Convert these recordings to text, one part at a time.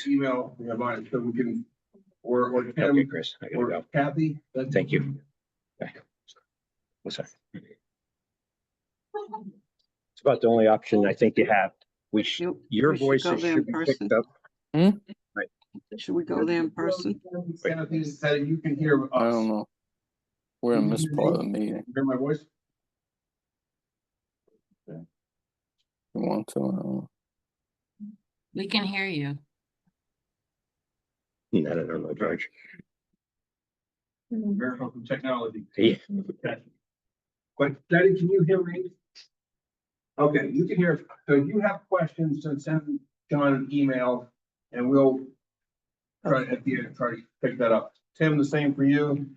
email, we have mine, so we can, or Tim, Okay, Chris, I gotta or go. Kathy. Thank you. What's that? It's about the only option I think you have. You- Your we should go voices there in should be picked person. up. Should we go there in person? Kathy said you can hear us. I don't know. We're in this part of the meeting. Hear my voice? You want to? We can hear you. I don't know, George. Miracle from technology. Yeah. But Daddy, can you hear me? Okay, you can hear, us. So if you have questions, then send John an email and we'll try at the end, try to pick that up. Tim, the same for you.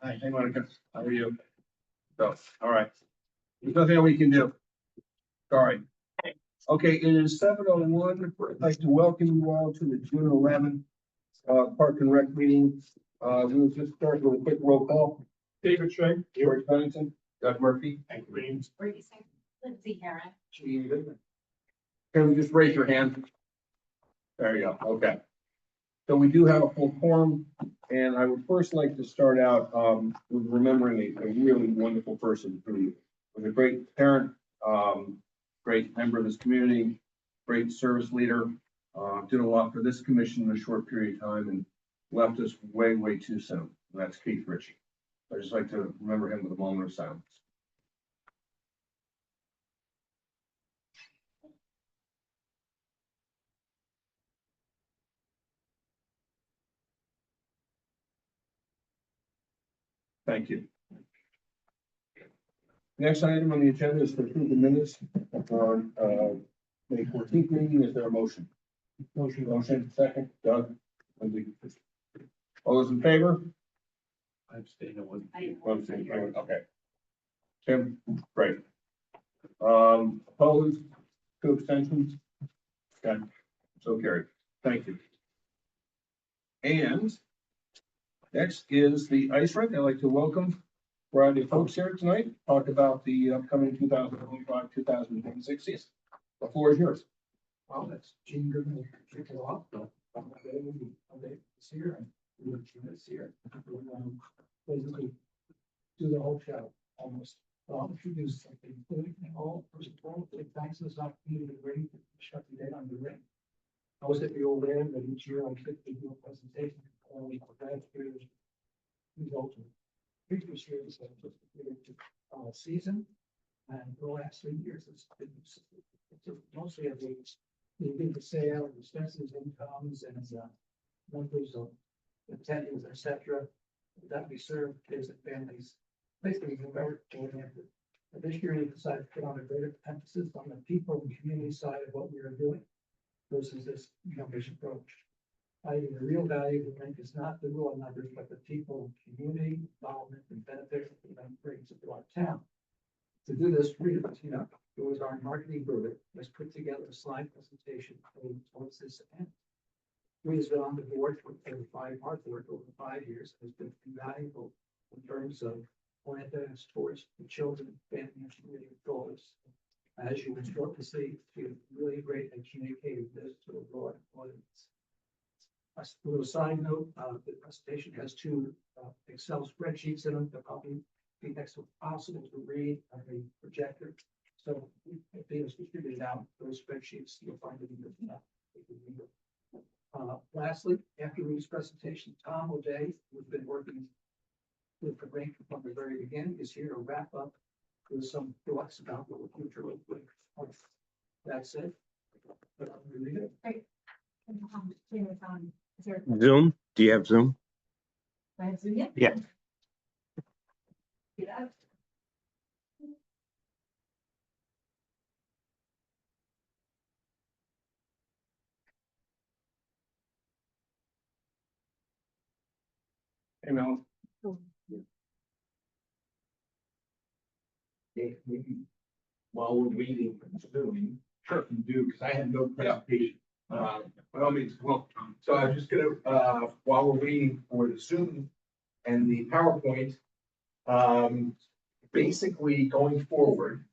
Hi, hang on, how are you? So, all right. There's nothing we can do. Sorry. Okay, it is 7:01. I'd like to welcome you all to the June 11th Park and Rec meeting. We'll just start with a quick roll call. David Shea, George Bennington, Doug Murphy, Hank Williams, Lindsay Heron. Gene Goodman. Can we just raise your hand? There you go, okay. So we do have a full quorum, and I would first like to start out with remembering a really wonderful person who was a great parent, great member of this community, great service leader, did a lot for this commission in a short period of time and left us way, way too soon. And that's Keith Ritchie. I'd just like to remember him with a moment of silence. Thank you. Next item on the agenda is to approve the minutes on May 14th meeting. Is there a motion? Motion, second, Doug. Lindsay. All those in favor? I abstain. Okay. Tim, great. Opposed, 2 abstentions. Okay, so carried. Thank you. And next is the ice rink. I'd like to welcome variety of folks here tonight, talk about the upcoming 2025, 2026 season. The floor is yours. Well, that's Gene Goodman, kick it off, but this year, and we were this year. Basically, do the whole show, almost. I'll introduce something, including all, first of all, thanks for this opportunity to bring, shut the day on the ring. I was at the old end, but each year I get to do a presentation, only for graduates. Results. Previous years, season, and the last 3 years, it's mostly of the sale, expenses, incomes, and numbers of attendings, etc. That we serve kids and families. Basically, we're very oriented. But this year, we decided to put on a greater emphasis on the people and community side of what we are doing versus this youngish approach. The real value of the rink is not the raw numbers, but the people, community involvement, and benefits that the event brings to our town. To do this, it was our marketing group has put together a slide presentation towards this event. We has been on the board for 35 hard work over 5 years, has been invaluable in terms of orienting towards the children, family, and community goals. As you will shortly see, she is really great at communicating this to a broad audience. A little side note, the presentation has 2 Excel spreadsheets in them. They'll probably be next to possible to read on the projector. So if they are distributed out, those spreadsheets, you'll find it in the lastly, after Rudy's presentation, Tom O'Day, who's been working with the rink from the very beginning, is here to wrap up with some thoughts about what the future looks like. That's it. But I'm gonna read it. Great. Zoom? Do you have Zoom? Yeah. Hey, Mel. Maybe while we're waiting for the Zoom, sure can do, because I had no presentation. By all means, well, so I'm just gonna, while we're waiting for the Zoom and the PowerPoint, basically going forward,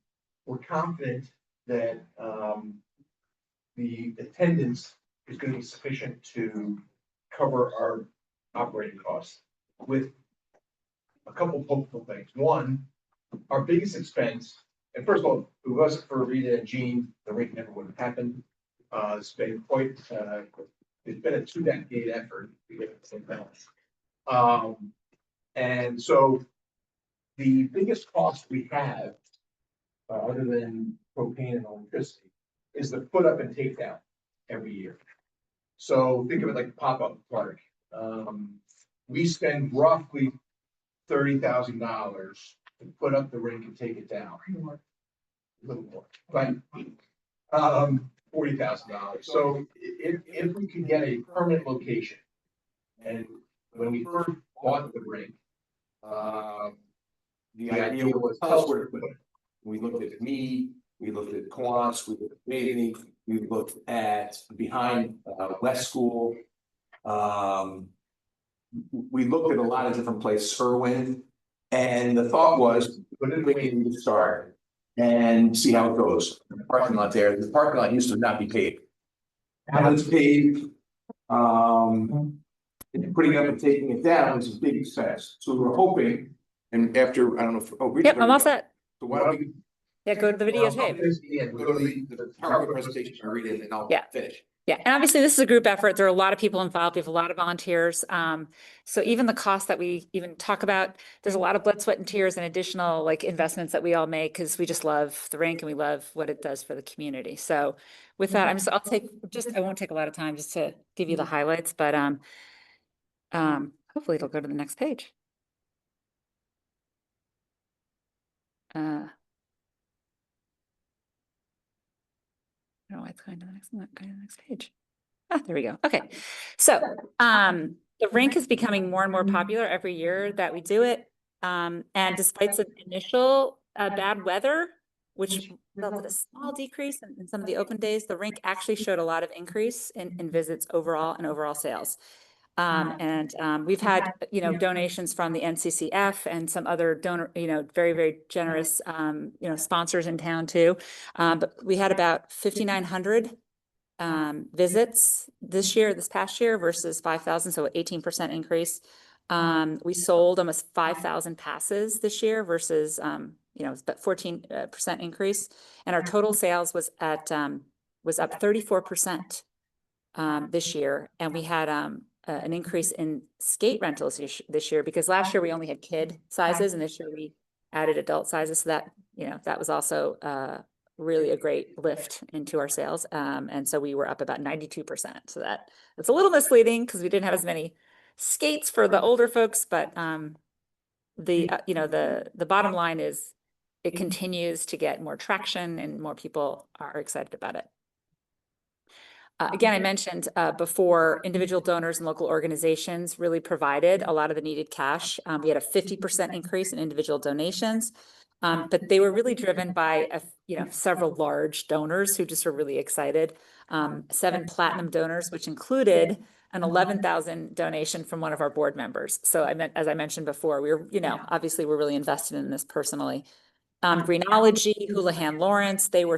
we're confident that the attendance is gonna be sufficient to cover our operating costs with a couple of hopeful things. One, our biggest expense, and first of all, if it wasn't for Rita and Jean, the rink never would have happened. It's been quite, it's been a 2-decade effort to get it to balance. And so the biggest cost we have, other than propane and electricity, is the put up and take down every year. So think of it like a pop-up park. We spend roughly $30,000 to put up the rink and take it down. A little more, but $40,000. So if we could get a permanent location, and when we first bought the rink, the idea was tell us where to put it. We looked at me, we looked at Quants, we looked at Bailey, we looked at behind West School. We looked at a lot of different places, Irwin, and the thought was, Put it we away. can start and see how it goes. The parking lot there, the parking lot used to not be paved. Now it's paved. Putting it up and taking it down is a big expense, so we're hoping, and after, I don't know, if, oh. Rita, Yep, I'm all set. So why don't we? Yeah, go to the videotape. Yeah, Go to the PowerPoint presentation and read it, and I'll Yeah. finish. Yeah, and obviously this is a group effort. There are a lot of people involved. We have a lot of volunteers. So even the cost that we even talk about, there's a lot of blood, sweat, and tears and additional like investments that we all make because we just love the rink and we love what it does for the community. So with that, I won't take a lot of time just to give you the highlights, but hopefully it'll go to the next page. I don't know why it's going to the next page. Ah, there we go. Okay. So, the rink is becoming more and more popular every year that we do it. And despite some initial bad weather, which resulted a small decrease in some of the open days, the rink actually showed a lot of increase in visits overall and overall sales. We've had, donations from the NCCF and some other donor, very, very generous, sponsors in town too. But we had about 5,900 visits this past year versus 5,000, so 18% increase. We sold almost 5,000 passes this year versus, about 14% increase. And our total sales was up 34% this year. And we had an increase in skate rentals this year because last year we only had kid sizes and this year we added adult sizes. So that, that was also really a great lift into our sales. And so we were up about 92%. So that's a little misleading because we didn't have as many skates for the older folks, but the bottom line is it continues to get more traction and more people are excited about it. Again, I mentioned before, individual donors and local organizations really provided a lot of the needed cash. We had a 50% increase in individual donations, but they were really driven by several large donors who just were really excited. 7 platinum donors, which included an 11,000 donation from one of our board members. So as I mentioned before, we were, obviously we're really invested in this personally. Greenology, Houlihan Lawrence, they were,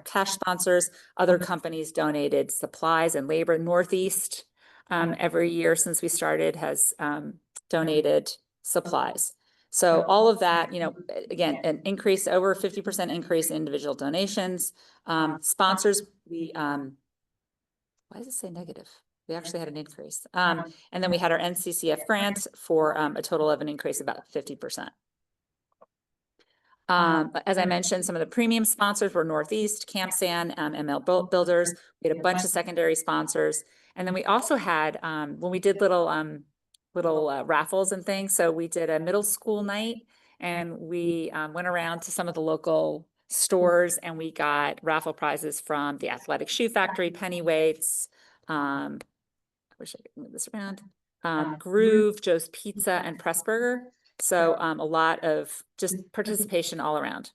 cash sponsors. Other companies donated supplies and labor. Northeast, every year since we started has donated supplies. So all of that, again, an increase, over 50% increase in individual donations. Sponsors, why does it say negative? We actually had an increase. And then we had our NCCF grant for a total of an increase of about 50%. As I mentioned, some of the premium sponsors were Northeast, CampSan, ML Builders. We had a bunch of secondary sponsors. And then we also had, when we did little raffles and things, so we did a middle school night and we went around to some of the local stores and we got raffle prizes from the Athletic Shoe Factory, Pennyweights, I wish I could move this around, Groove, Joe's Pizza, and Pressburger. So a lot of just participation all around.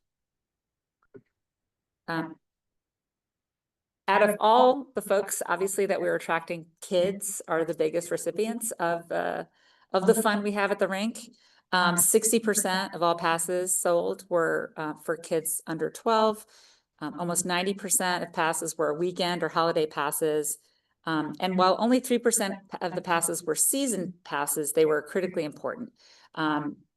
Out of all the folks, obviously, that we're attracting, kids are the biggest recipients of the fun we have at the rink. 60% of all passes sold were for kids under 12. Almost 90% of passes were weekend or holiday passes. And while only 3% of the passes were season passes, they were critically important.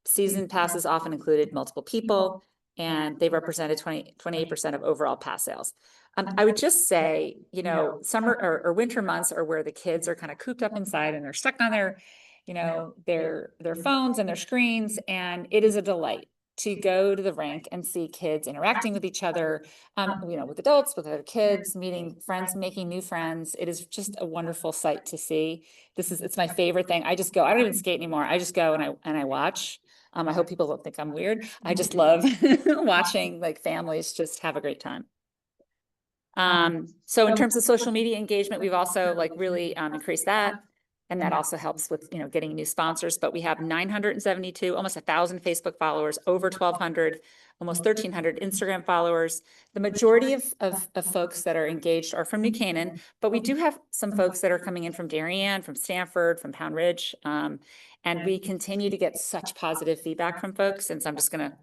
Season passes often included multiple people, and they represented 28% of overall pass sales. I would just say, you know, summer or winter months are where the kids are kind of cooped up inside and they're stuck on their, you know, their phones and their screens, and it is a delight to go to the rink and see kids interacting with each other, you know, with adults, with other kids, meeting friends, making new friends. It is just a wonderful sight to see. It's my favorite thing. I just go, I don't even skate anymore. I just go and I watch. I hope people don't think I'm weird. I just love watching like families just have a great time. So in terms of social media engagement, we've also like really increased that. And that also helps with, you know, getting new sponsors, but we have 972, almost 1,000 Facebook followers, over 1,200, almost 1,300 Instagram followers. The majority of folks that are engaged are from New Canaan, but we do have some folks that are coming in from Darien, from Stanford, from Pound Ridge. And we continue to get such positive feedback from folks. And so I'm just going to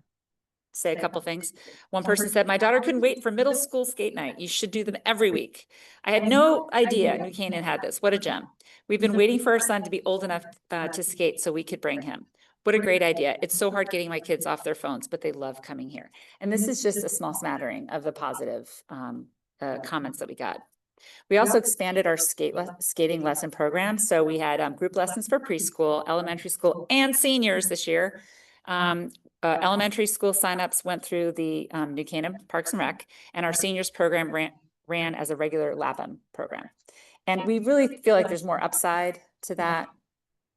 say a couple things. One person said, my daughter couldn't wait for middle school skate night. You should do them every week. I had no idea New Canaan had this. What a gem. We've been waiting for our son to be old enough to skate so we could bring him. What a great idea. It's so hard getting my kids off their phones, but they love coming here. And this is just a small smattering of the positive comments that we got. We also expanded our skating lesson program. So we had group lessons for preschool, elementary school, and seniors this year. Elementary school signups went through the New Canaan Parks and Rec, and our seniors program ran as a regular LAPM program. And we really feel like there's more upside to that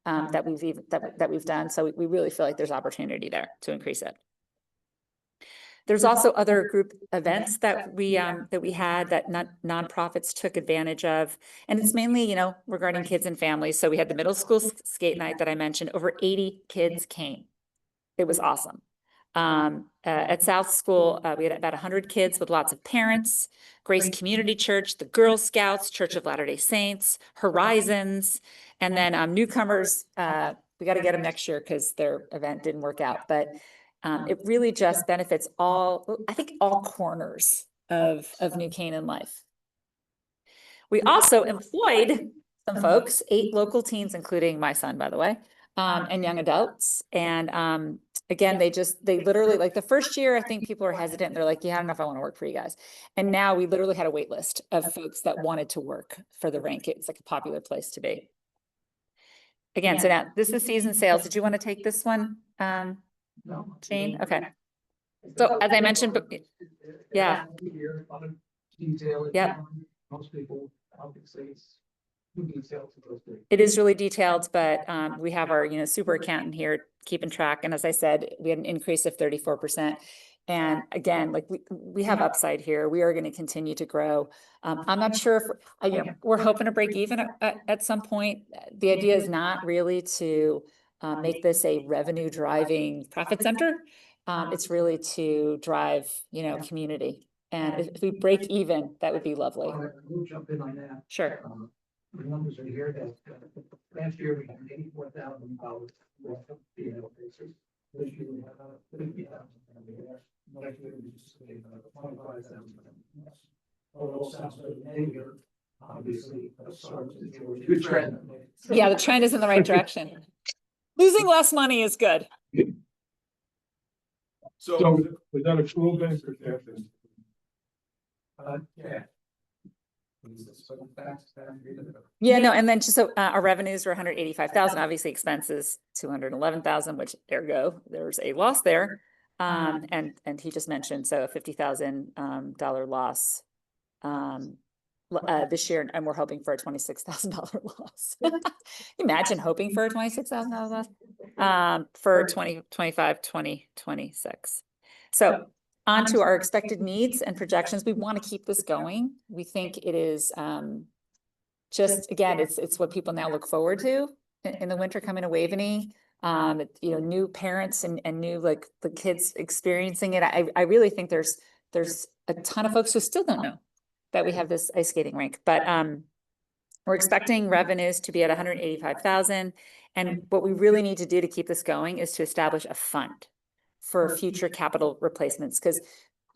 that we've done. So we really feel like there's opportunity there to increase it. There's also other group events that we had that nonprofits took advantage of, and it's mainly, you know, regarding kids and families. So we had the middle school skate night that I mentioned. Over 80 kids came. It was awesome. At South School, we had about 100 kids with lots of parents, Grace Community Church, the Girl Scouts, Church of Latter-day Saints, Horizons, and then newcomers. We got to get them next year because their event didn't work out, but it really just benefits all corners of New Canaan life. We also employed some folks, 8 local teens, including my son, by the way, and young adults. And again, they literally, like the first year, I think people are hesitant. They're like, yeah, I don't know if I want to work for you guys. And now we literally had a wait list of folks that wanted to work for the rink. It's like a popular place to be. Again, so now this is season sales. Did you want to take this one, Jane? Okay. So as I mentioned, yeah. Yep. Most people obviously it's It is really detailed, but we have our, you know, super accountant here keeping track. And as I said, we had an increase of 34%. And again, like we have upside here. We are going to continue to grow. I'm not sure if, you know, we're hoping to break even at some point. The idea is not really to make this a revenue driving profit center. It's really to drive, you know, community. And if we break even, that would be lovely. We'll jump in on that. Sure. The numbers are here that last year we had $84,000 worth of P&L basis. This year we have $50,000. Next year we just $25,000. Although it sounds like negative, obviously, good trend. Yeah, the trend is in the right direction. Losing less money is good. So was that a school based or cash based? Yeah. Yeah, no, and then just so our revenues were 185,000, obviously expenses 211,000, which ergo there's a loss there. And he just mentioned, so a $50,000 loss this year, and we're hoping for a $26,000 loss. Imagine hoping for a $26,000 loss for 2025, 2026. So on to our expected needs and projections. We want to keep this going. We think it is just, again, it's what people now look forward to in the winter coming to Waveney. You know, new parents and new, like the kids experiencing it. I really think there's a ton of folks who still don't know that we have this ice skating rink, but we're expecting revenues to be at 185,000. And what we really need to do to keep this going is to establish a fund for future capital replacements, because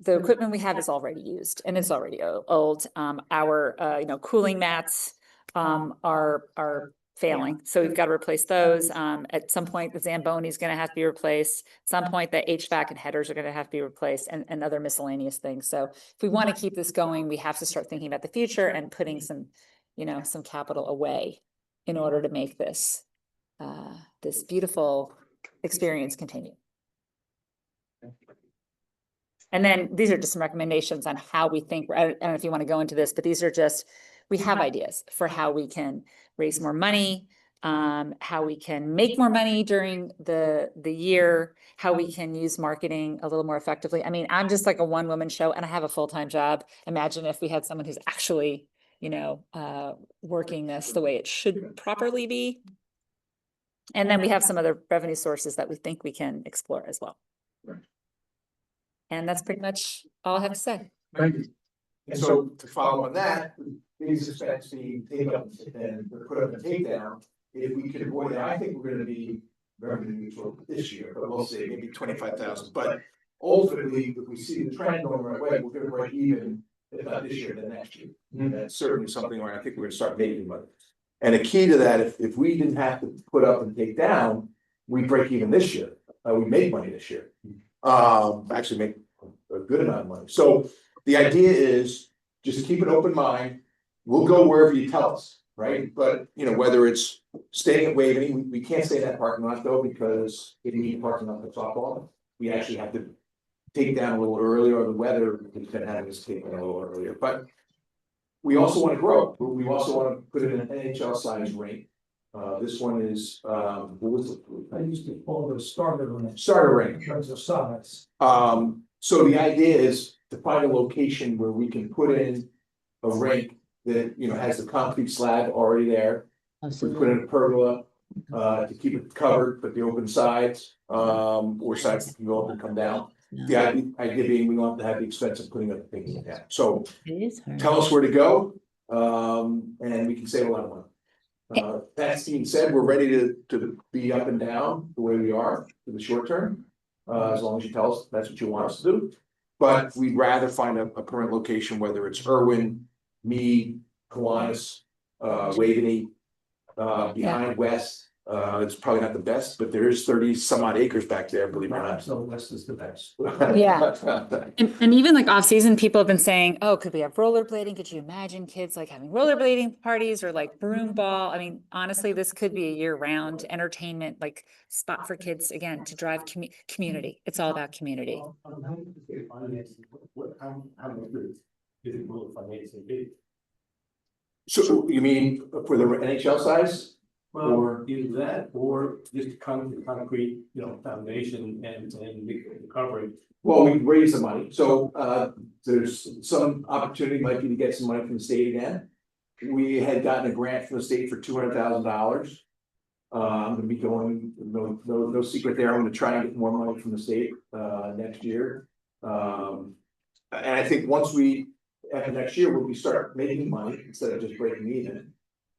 the equipment we have is already used and it's already old. Our, you know, cooling mats are failing. So we've got to replace those. At some point, the Zamboni is going to have to be replaced. At some point, the HVAC and headers are going to have to be replaced, and other miscellaneous things. So if we want to keep this going, we have to start thinking about the future and putting some, some capital away in order to make this, this beautiful experience continue. And then these are just some recommendations on how we think, I don't know if you want to go into this, but these are just, we have ideas for how we can raise more money, how we can make more money during the year, how we can use marketing a little more effectively. I mean, I'm just like a one-woman show and I have a full-time job. Imagine if we had someone who's actually, working this the way it should properly be. And then we have some other revenue sources that we think we can explore as well. Right. And that's pretty much all I have to say. Thank you. And so to follow on that, biggest expense being take up and put up and take down. If we could avoid that, I think we're gonna be revenue neutral this year, but we'll see, maybe 25,000. But ultimately, if we see the trend going the right way, we're gonna break even, if not this year, then next year. And that's certainly something where I think we're gonna start making money. And the key to that, if we didn't have to put up and take down, we break even this year. We make money this year. Actually make a good amount of money. So the idea is just keep an open mind. We'll go wherever you tell us, right? But whether it's staying at Waveney, we can't stay in that parking lot though, because if you need parking lot for softball, we actually have to take down a little earlier, or the weather is gonna have us take down a little earlier. But we also want to grow. We also want to put in an NHL size rink. This one is what was it? I used to call it a starter rink. Starter In rink. terms of size. So the idea is to find a location where we can put in a rink that, has the concrete slab already there. We put in a pergola, to keep it covered, but the open sides, or sides that can go up and come down. The idea being we want to have the expense of putting up the things like that. So tell us where to go, and we can save a lot of money. That being said, we're ready to be up and down the way we are for the short term. As long as you tell us that's what you want us to do. But we'd rather find a permanent location, whether it's Irwin, Mead, Kiwanis, Waveney, behind West. It's probably not the best, but there is 30 some odd acres back there, believe it or not. So West is the best. Yeah. And even like off season, people have been saying, oh, could we have rollerblading? Could you imagine kids like having rollerblading parties or like broom ball? I mean, honestly, this could be a year round entertainment, like spot for kids, again, to drive community. It's all about community. So you mean for the NHL size? Well, either that or just concrete, foundation and the covering. Well, we can raise the money, so there's some opportunity might be to get some money from the state again. We had gotten a grant from the state for $200,000. I'm gonna be going, no secret there, I'm gonna try and get more money from the state next year. And I think once after next year, when we start making money instead of just breaking even.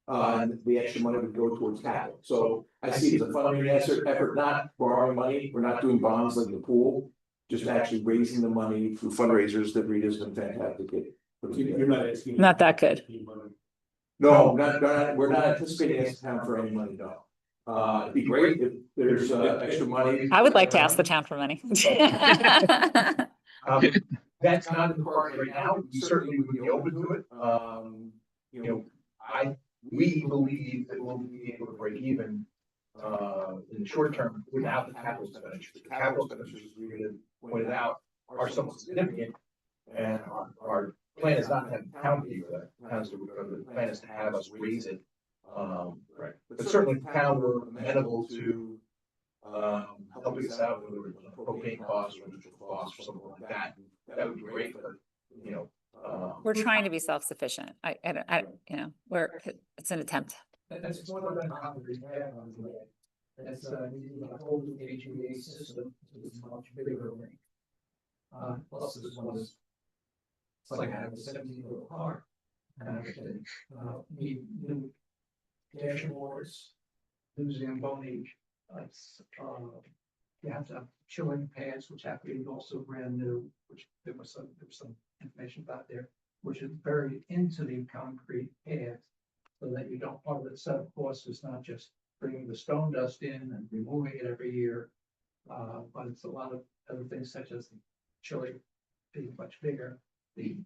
The extra money would go towards capital. So I see it as a fundraising effort, not borrowing money. We're not doing bonds like the pool, just actually raising the money through fundraisers that Rita's been fantastic at. You're not asking. Not that good. No, we're not anticipating asking town for any money, no. It'd be great if there's extra money. I would like to ask the town for money. That's not in the cards right now. We certainly would be open to it. We believe that we'll be able to break even in the short term without the capital expenditures. The capital expenditures, as we pointed out, are somewhat significant. And our plan is not to have the town pay for that. The plan is to have us raise it. Right. But certainly the town were amenable to helping us out with propane costs or neutral costs or something like that. That would be great, but We're trying to be self-sufficient. It's an attempt. That's one of the boundaries we have on the way. That's the whole HVAC system is much bigger ring. Plus this one is, it's like having a 17-year-old car. Need new dashboards, new Zamboni, you have to have chilling pads, which have to be also brand new, which there was some information about there, which is buried into the concrete pads. So that you don't, part of the setup cost is not just bringing the stone dust in and removing it every year. But it's a lot of other things such as the chili being much bigger, the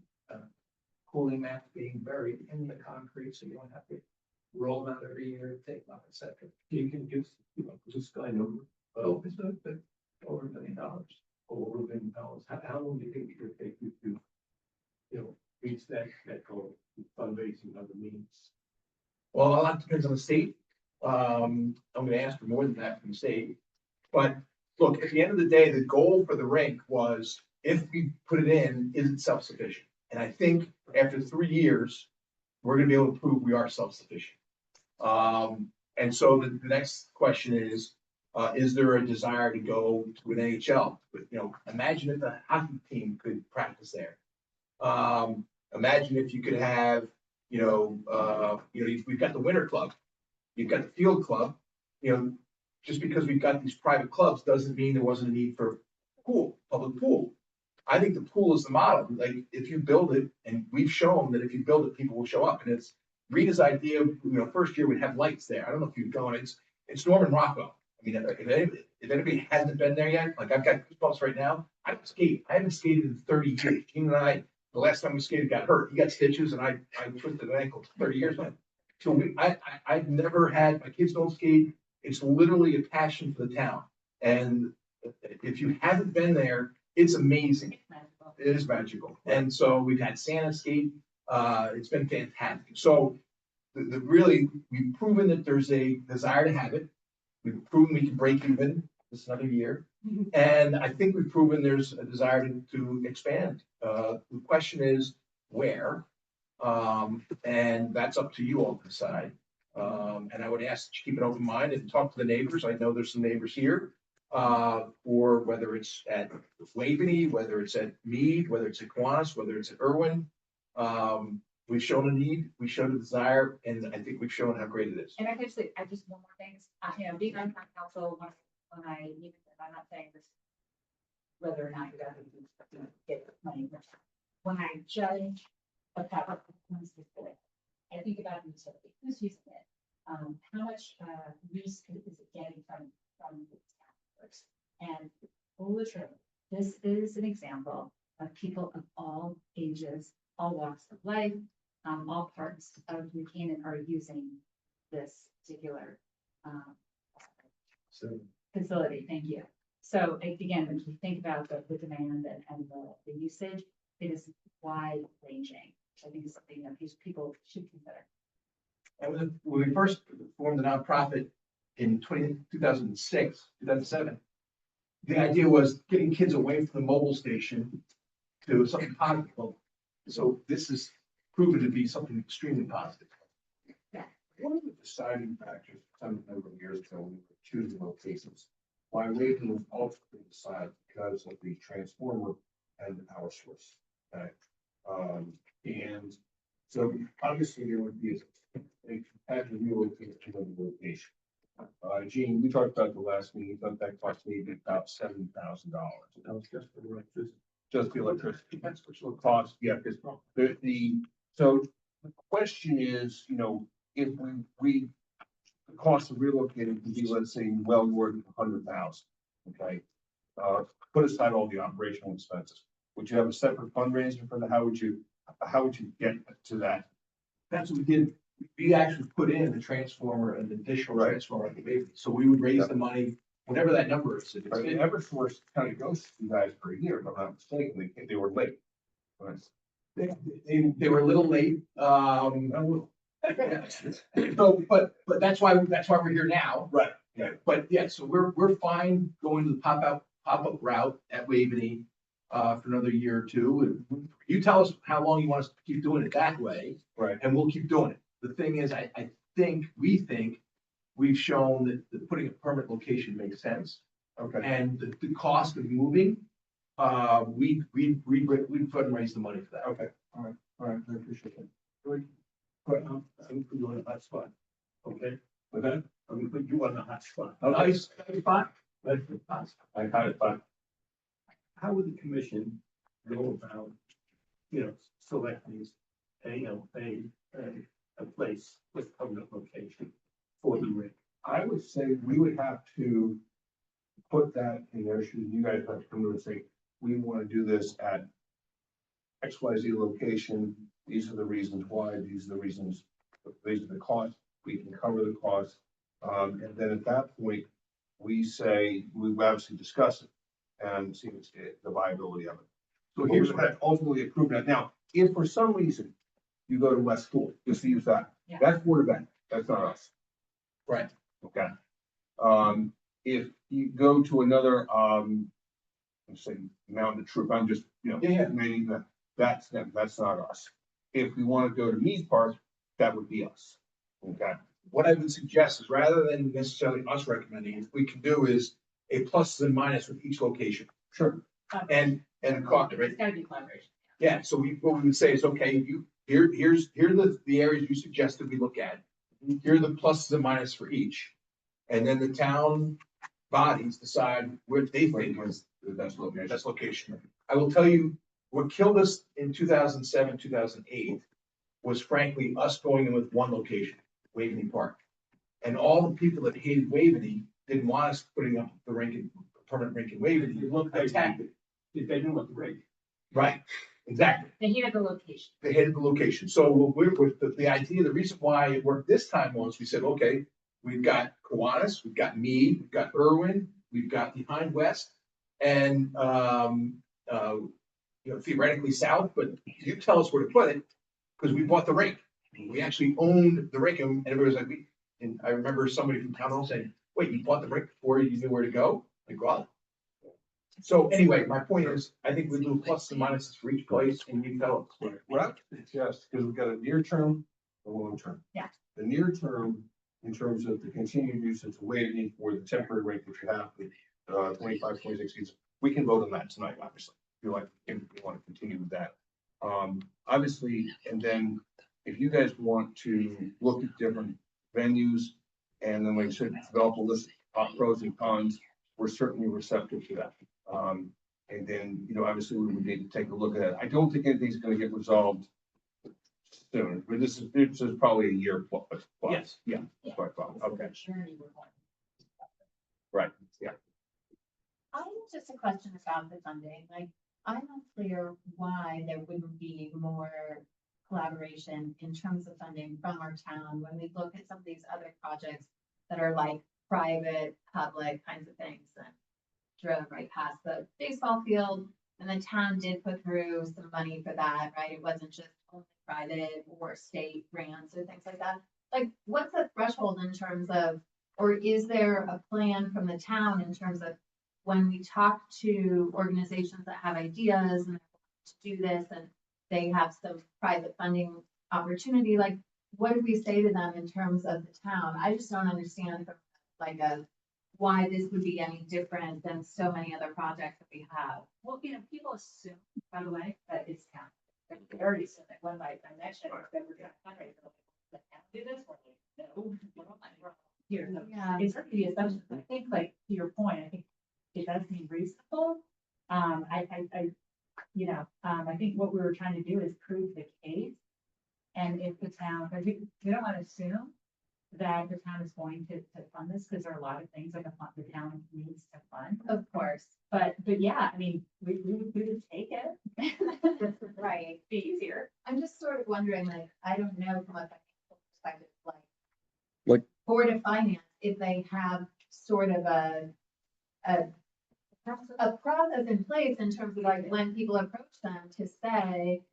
cooling mats being buried in the concrete, so you don't have to roll them out every year, take them out, et cetera. You can use, blue sky number, Oh, it's over $1 million. over $1 million. How long do you think it would take you to, reach that goal, fundraising other means? Well, a lot depends on the state. I'm gonna ask for more than that from the state. But look, at the end of the day, the goal for the rink was, if we put it in, is it self-sufficient? And I think after 3 years, we're gonna be able to prove we are self-sufficient. And so the next question is there a desire to go to an NHL? But, imagine if the hockey team could practice there. Imagine if you could have, we've got the winter club, you've got the field club, just because we've got these private clubs doesn't mean there wasn't a need for public pool. I think the pool is the model. Like, if you build it, and we've shown that if you build it, people will show up. And it's Rita's idea, first year we'd have lights there. I don't know if you've gone, it's Norman Rockwell. I mean, if anybody hasn't been there yet, like, I've got goosebumps right now. I don't skate. I haven't skated in 30 years. Gene and I, the last time we skated, got hurt. He got stitches and I twisted an ankle 30 years ago. So I've never had, my kids don't skate. It's literally a passion for the town. And if you haven't been there, it's amazing. It is magical. And so we've had Santa skate. It's been fantastic. So really, we've proven that there's a desire to have it. We've proven we can break even this another year. And I think we've proven there's a desire to expand. The question is where? And that's up to you all to decide. And I would ask that you keep an open mind and talk to the neighbors. I know there's some neighbors here. Or whether it's at Waveney, whether it's at Mead, whether it's at Kiwanis, whether it's at Irwin. We've shown a need, we showed a desire, and I think we've shown how great it is. And I just one more thing, being on town council, when I'm not saying this, whether or not you guys are get money, when I judge a proper performance display, I think about the utility, who's using it, how much use is it getting from the taxpayers? And literally, this is an example of people of all ages, all walks of life, all parts of New Canaan are using this particular facility. Thank you. So again, when you think about the demand and the usage, it is wide ranging. I think is something that these people should consider. And when we first formed the nonprofit in 2006, 2007, the idea was getting kids away from the mobile station to something positive. So this is proven to be something extremely positive. One of the deciding factors, some number of years ago, when we were choosing locations, why Wakeland was ultimately decided because of the transformer and the power source. Okay. And so obviously there would be a competitive relocation to another location. Gene, we talked about the last meeting, but that cost me about $7,000. That was just for the electricity. Just the electricity. That's what it'll cost. Yeah, because so the question is, if we the cost of relocating could be, let's say, well more than 100,000. Okay. Put aside all the operational expenses. Would you have a separate fundraiser for that? How would you get to that? That's what we did. We actually put in the transformer and the additional transformer at the baby. So we would raise the money, whatever that number is. If it's Right, Eversource kind of goes to you guys for a year, if I'm not mistaken, they were late. Right. They were a little late. So, but that's why we're here now. Right. Yeah. But yeah, so we're fine going to the pop-up route at Waveney for another year or two. You tell us how long you want us to keep doing it that way. Right. And we'll keep doing it. The thing is, we think we've shown that putting a permanent location makes sense. Okay. And the cost of moving, we'd fundraise the money for that. Okay. All right. I appreciate that. Good. But I'm put you on a hot spot. Okay. With that, I'm gonna put you on a hot spot. Nice spot. That's the hot spot. I had it, but how would the commission go about, selecting a a place with permanent location for the rig? I would say we would have to put that in there, should you guys have to come to and say, we want to do this at XYZ location, these are the reasons why, these are the reasons, these are the costs, we can cover the costs. And then at that point, we say, we obviously discuss it and see the viability of it. So here's what I ultimately approved that. Now, if for some reason you go to West School, just to use that, Yeah. that's Board of Ed, that's not us. Right. Okay. If you go to another, let's say Mountain Troop, I'm just, naming that, that's them, that's not us. If we want to go to Mead Park, that would be us. Okay. What I would suggest is rather than necessarily us recommending, it, we can do is a plus and minus with each location. Sure. And right? It's gotta be collaboration. Yeah, so what we would say is, okay, here are the areas you suggested we look at. Here are the pluses and minuses for each. And then the town bodies decide where they think is the best location. I will tell you, what killed us in 2007, 2008 was frankly us going in with one location, Waveney Park. And all the people that hated Waveney didn't want us putting up the permanent rink in Waveney. If you look, Attacked it. if they didn't want the rig. Right, exactly. They hated the location. They hated the location. So the idea, the reason why it worked this time was we said, okay, we've got Kiwanis, we've got Mead, we've got Irwin, we've got behind West, and theoretically south, but you tell us where to put it, because we bought the rink. We actually owned the rink, and everybody was like, and I remember somebody from town hall saying, wait, you bought the rink before you knew where to go? Like, well. So anyway, my point is, I think we do pluses and minuses for each place, and you tell us. What I would suggest, because we've got a near term, a long term. Yeah. The near term, in terms of the continued use of Waveney for the temporary rate that you have, the 25, 26 seats, we can vote on that tonight, obviously. If you like, if you want to continue with that. Obviously, and then if you guys want to look at different venues, and then like I said, develop a list of pros and cons, we're certainly receptive to that. And then, obviously we would need to take a look at it. I don't think anything's gonna get resolved soon, but this is probably a year plus. Yes. Yeah, that's what I thought. Okay, right, yeah. I have just a question about the funding, like, I'm not clear why there wouldn't be more collaboration in terms of funding from our town when we look at some of these other projects that are like private, public kinds of things that drove right past the baseball field, and the town did put through some money for that, right? It wasn't just only private or state grants or things like that. Like, what's the threshold in terms of, or is there a plan from the town in terms of when we talk to organizations that have ideas and to do this and they have some private funding opportunity, like, what do we say to them in terms of the town? I just don't understand from like why this would be any different than so many other projects that we have. Well, people assume, by the way, that it's town. They already said that when I mentioned that we're gonna fundraise, the town do this, we're like, no, we're not here. So Yeah. it's the assumptions. I think, like, to your point, I think it does seem reasonable. I think what we were trying to do is prove the case. And if the town, because we don't want to assume that the town is going to fund this, because there are a lot of things like the town needs to fund. Of course. But yeah, I mean, we would take it. Right. Be easier. I'm just sort of wondering, like, I don't know from a financial perspective, like. What- Board of Finance, if they have sort of a process in place in terms of like when people approach them to say,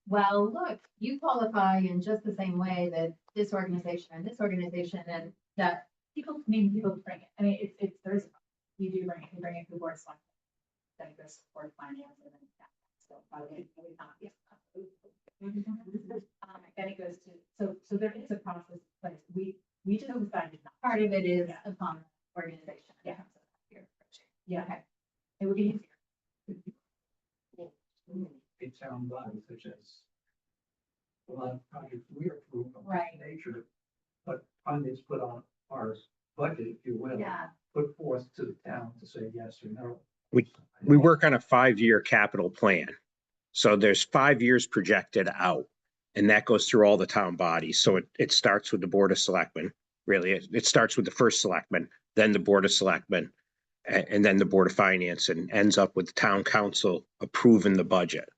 well, look, you qualify in just the same way that this organization and that People bring it. I mean, you do bring it, you bring it to the board select. Then it goes to board finance and then. So by the way, maybe not, yeah. Then it goes to, so there is a process in place. We just decided not. part of it is upon the organization. in Yeah. terms of how you're approaching. Yeah, Okay. it would be easier. A town body such as a lot of projects we approve of Right. this nature, but funding is put on our budget, if you will, Yeah, put forth to the town to say yes or no. We work on a 5-year capital plan. So there's 5 years projected out. And that goes through all the town bodies. So it starts with the Board of Selectmen, really. It starts with the first selectman, then the Board of Selectmen, and then the Board of Finance, and ends up with the town council approving the budget.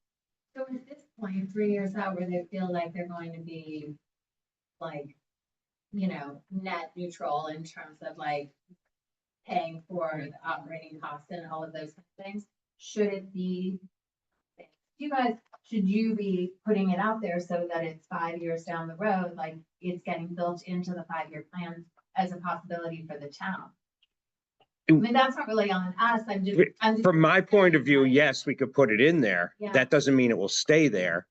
So at this point, 3 years out, where they feel like they're going to be like, you know, net neutral in terms of like paying for the operating costs and all of those kind of things, should it be, you guys, should you be putting it out there so that it's 5 years down the road, like it's getting built into the 5-year plan as a possibility for the town? I mean, that's not really on us, I'm just. From my point of view, yes, we could put it in there. Yeah. That doesn't mean it will stay there.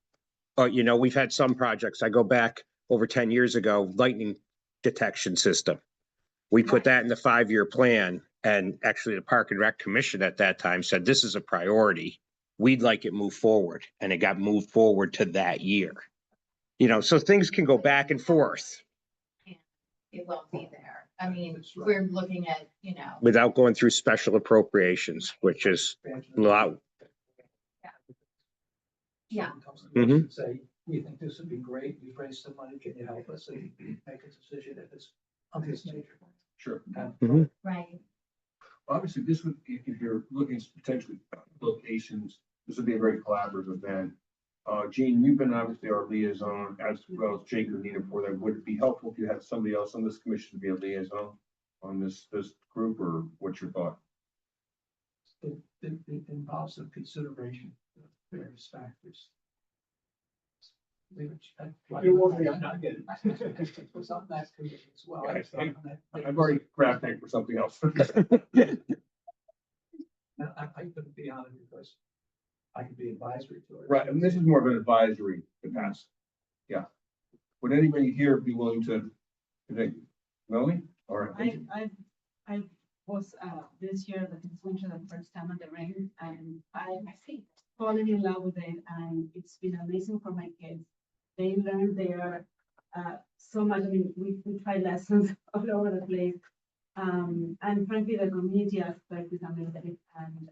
But, you know, we've had some projects, I go back over 10 years ago, lightning detection system. We put that in the 5-year plan, and actually the Park and Rec Commission at that time said, this is a priority. We'd like it moved forward, and it got moved forward to that year. You know, so things can go back and forth It won't be there. I mean, we're looking at, you know, without going through special appropriations, which is a lot. Yeah. Mhm. Say, we think this would be great, we've raised some money, can you help us, and make a decision if it's of this nature. Sure. right. Obviously, this would, if you're looking at potentially locations, this would be a very collaborative event. Gene, you've been obviously our liaison, as well as Jake and Nina for that. Would it be helpful if you had somebody else on this commission to be a liaison on this group, or what's your thought? It involves some consideration of various factors. You're working on not getting. It was on that committee as well. Yeah, It's not on that- I've already grabbed that for something else. No, I couldn't be on it because I could be advisory to it. Right, and this is more of an advisory capacity. Yeah. Would anybody here be willing to, Melanie, or? I was this year the consumption the first time on the ring, and I fallen in love with it, and it's been amazing for my kids. They learn there so much. I mean, we try lessons all over the place, and frankly, the community aspect is amazing, and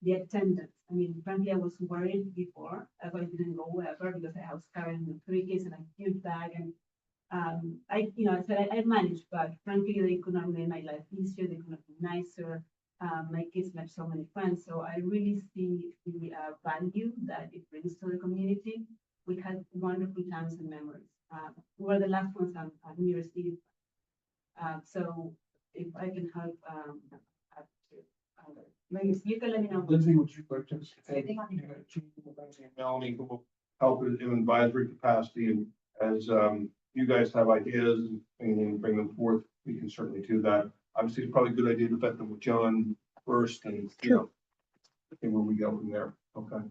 the attendance. I mean, frankly, I was worried before if I didn't go ever because I was carrying 3 kids and a huge bag, and I said I managed, but frankly, they could not make my life easier. They could not be nicer. My kids met so many friends, so I really see the value that it brings to the community. We had wonderful times and memories. We were the last ones on New Year's Eve. So if I can help, you can let me know. Lindsay, would you like to? Melanie, who will help in an advisory capacity, and as you guys have ideas and bring them forth, we can certainly do that. Obviously, it's probably a good idea to vet them with John first, and you know, and where we go from there. Okay.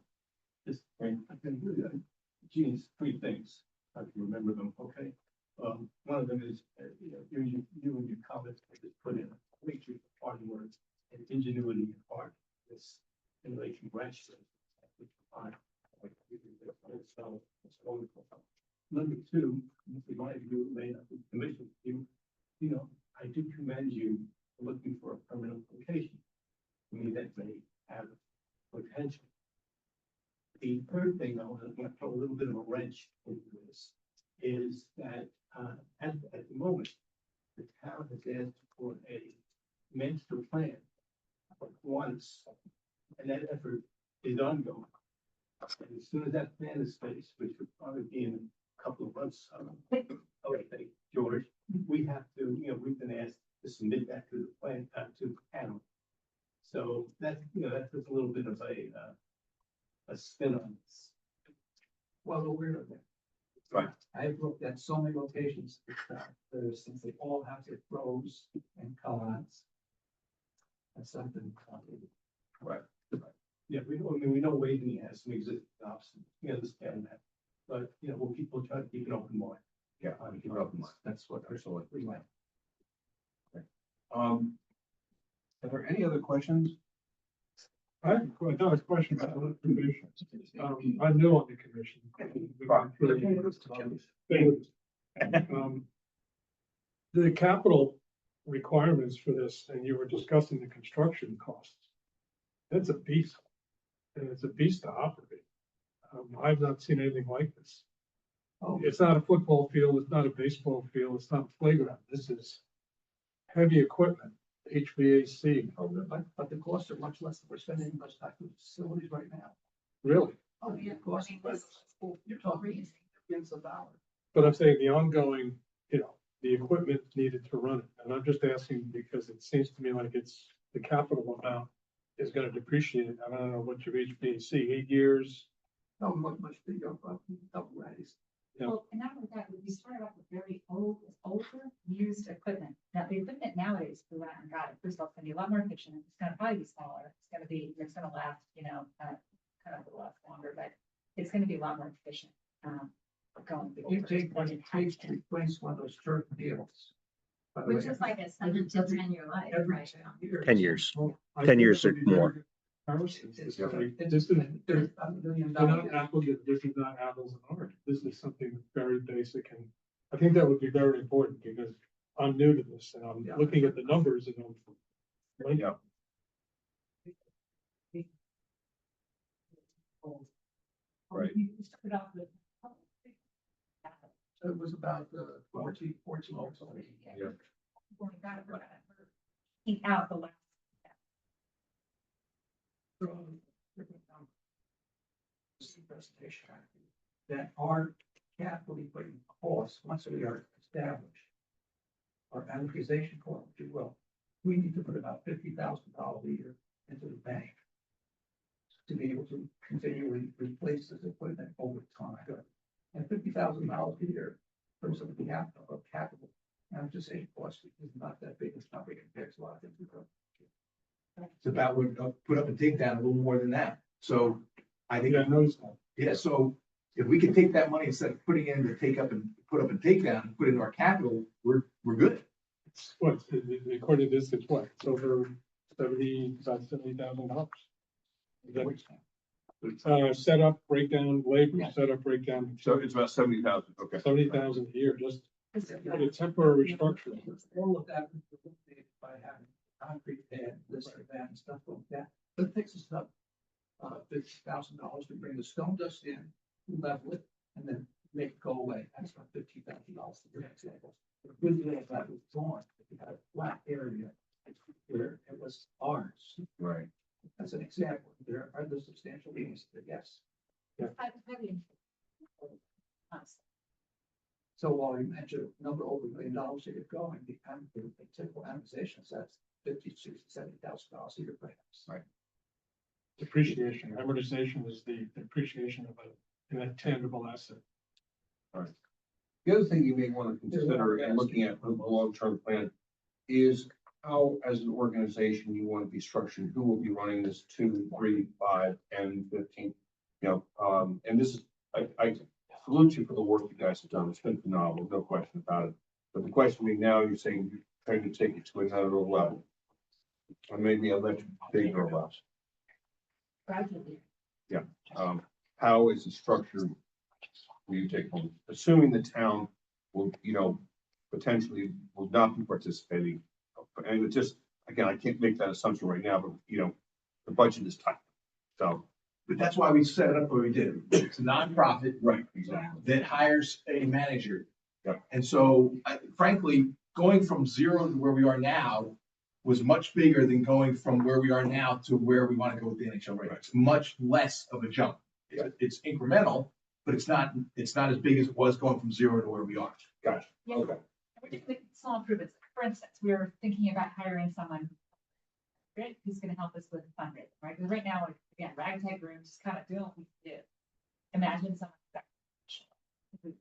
Just, I can, geez, 3 things, I can remember them, okay? One of them is, you and your comments, I just put in, make sure the party words, and ingenuity in part, this innovation branch. Number 2, in my view, may not be commission, you know, I do commend you for looking for a permanent location. I mean, that may have potential. The third thing I want to throw a little bit of a wrench into this is that at the moment, the town has asked for a master plan once, and that effort is ongoing. And as soon as that plan is finished, which would probably be in a couple of months, okay, George, we have to, we've been asked to submit that to the plan, to the panel. So that, that puts a little bit of a spin on this. Well aware of that. Right. I've looked at so many locations, since they all have their pros and cons. That's something. Right. Yeah, we know Waveney has some existing options, we understand that, but, we'll try to keep an open mind. Yeah, I keep it open mind. That's what Absolutely. we like. Are there any other questions? I have a question about the commission. I'm new on the commission. The capital requirements for this, and you were discussing the construction costs. That's a beast, and it's a beast to operate. I've not seen anything like this. It's not a football field, it's not a baseball field, it's not a playground. This is heavy equipment, HVAC. But the costs are much less than we're spending in much type of facilities right now. Really? Oh, yeah, costs, you're talking millions of dollars. But I'm saying the ongoing, the equipment needed to run it. And I'm just asking because it seems to me like it's the capital amount is gonna depreciate. I don't know what your HVAC, 8 years. No, much bigger, double raised. Yeah. Well, and not only that, we started off with very older, used equipment. Now, the equipment nowadays, we went out and got it, first of all, it's gonna be a lot more efficient, it's gonna probably be smaller, it's gonna last, kind of last longer, but it's gonna be a lot more efficient, going. If you take what it takes to replace one of those turf fields. by the Which way, is like a 7 to 10 year life, every right? 10 years. 10 years. Well, I 10 think years that or would be very more. good comparisons. It's This is- it's $1 million. They're not apples, this is not apples and oranges. This is something very basic, and I think that would be very important because I'm new to this and I'm Yeah. looking at the numbers and I'm. Yeah. Right. You started off with. So it was about 14 years old. Yeah. When we got it, we're keep out the last. Presentation that our capital equipment costs, once we are established, our amortization cost, if you will, we need to put about $50,000 a year into the bank to be able to continually replace this equipment over time. And $50,000 a year for something we have of capital amortization cost is not that big. It's not big compared to a lot of things we do. It's about, put up and take down a little more than that. So I think, Yeah, I noticed that. yeah, so if we can take that money instead of putting it in the take up and put up and take down, put it into our capital, we're good. It's what, according to this, it's what, it's over about $70,000. Setup, breakdown, labor, setup, breakdown. So it's about 70,000, okay. 70,000 a year, just for the temporary restructuring. All of that was eliminated by having concrete pad, this and that and stuff like that. But it takes us up $50,000 to bring the stone dust in, level it, and then make it go away. That's about $15,000 for example. If we did that was gone, if you had a flat area where it was ours. Right. As an example, there are the substantial meetings, yes. So while you mentioned a number over $1 million to get going, the typical amortization sets $50,000 to $70,000 a year perhaps. Right. Depreciation, amortization is the depreciation of an intangible asset. The other thing you may want to consider in looking at a long-term plan is how, as an organization, you want to be structured, who will be running this 2, 3, 5, and 15. And this is, I salute you for the work you guys have done. It's been phenomenal, no question about it. But the question being now, you're saying you're trying to take it to another level. Or maybe a much bigger level. Yeah. How is it structured? Will you take home, assuming the town will, potentially will not be participating? And it just, again, I can't make that assumption right now, but, the budget is tight. So. But that's why we set it up where we did. It's a nonprofit. Right, exactly. That hires a manager. Yep. And so frankly, going from 0 to where we are now was much bigger than going from where we are now to where we want to go with the NHL right now. It's much less of a jump. It's incremental, but it's not as big as it was going from 0 to where we are. Gotcha. Yeah. Okay. We're just making small improvements. For instance, we were thinking about hiring someone, right, who's gonna help us with fundraising, right? Because right now, again, ragtag rooms, just kind of doing what we do. Imagine someone that who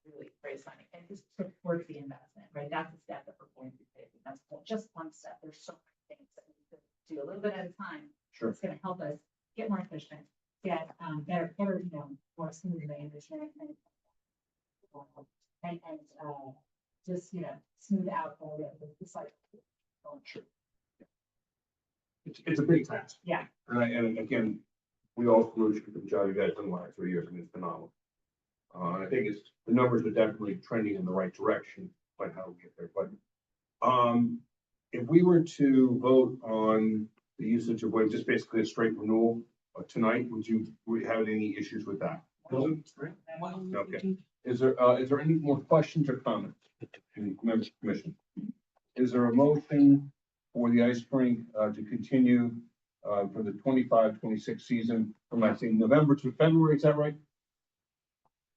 really raise money and just support the investment, right? That's a step that we're going to be taking. That's just one step. There's so many things that we could do a little bit at a time. Sure. It's gonna help us get more efficient, get better, more smooth management and just, smooth out all the cycle. Sure. It's a big task. Yeah. And again, we all salute you for the job you guys done the last 3 years. I mean, it's phenomenal. I think the numbers are definitely trending in the right direction, but how we get there. But if we were to vote on the usage of wave, just basically a straight renewal tonight, would you have any issues with that? Okay. Is there any more questions or comments? Any members of the commission? Is there a motion for the ice rink, to continue, for the 25-26 season from, I think, November to February, is that right?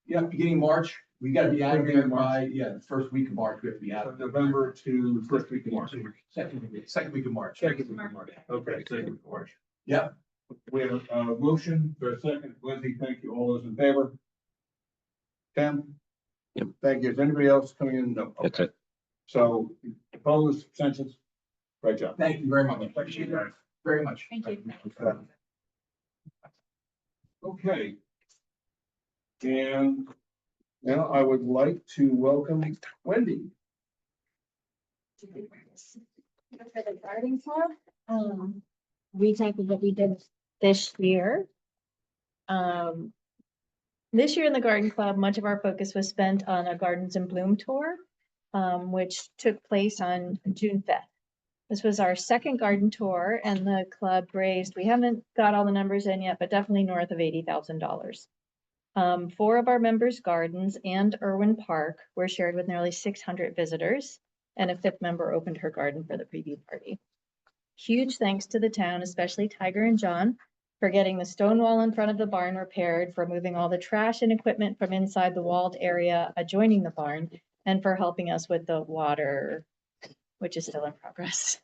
Yeah, beginning March, we gotta be out of Beginning there of March. by, the first week of March, we have to be out. So November to first week of March. Second week of March. Second week of March. Okay, second week of March. Yeah. We have a motion for a second. Lindsay, thank you. All those in favor? Tim? Yep. Thank you. Is anybody else coming in? No. That's Okay. it. So opposed, abstentions? Great job. Thank you very much. Appreciate that. Very much. Thank you. Okay. And now I would like to welcome Wendy. For the garden club, recap of what we did this year. This year in the garden club, much of our focus was spent on a Gardens in Bloom tour, which took place on June 5th. This was our second garden tour and the club raised, we haven't got all the numbers in yet, but definitely north of $80,000. 4 of our members' gardens and Irwin Park were shared with nearly 600 visitors, and a 5th member opened her garden for the preview party. Huge thanks to the town, especially Tiger and John, for getting the stone wall in front of the barn repaired, for moving all the trash and equipment from inside the walled area adjoining the barn, and for helping us with the water, which is still in progress.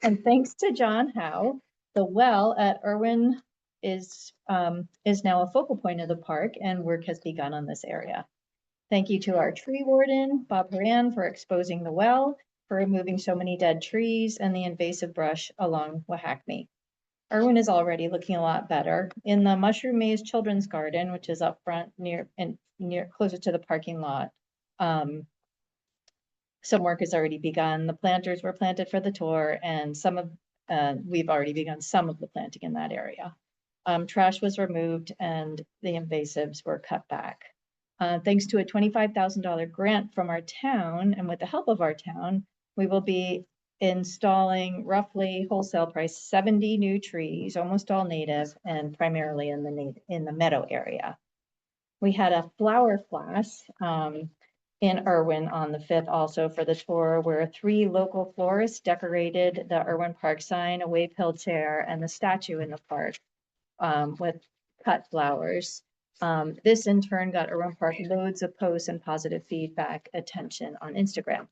And thanks to John Howe, the well at Irwin is now a focal point of the park, and work has begun on this area. Thank you to our tree warden, Bob Horan, for exposing the well, for removing so many dead trees and the invasive brush along Wahackme. Irwin is already looking a lot better. In the Mushroom Maze Children's Garden, which is up front near closer to the parking lot, some work has already begun. The planters were planted for the tour, and we've already begun some of the planting in that area. Trash was removed and the invasives were cut back. Thanks to a $25,000 grant from our town, and with the help of our town, we will be installing roughly wholesale price 70 new trees, almost all native and primarily in the meadow area. We had a flower flash in Irwin on the 5th also for the tour, where 3 local florists decorated the Irwin Park sign, a Wave Hill chair, and the statue in the park with cut flowers. This in turn got Irwin Park loads of posts and positive feedback attention on Instagram.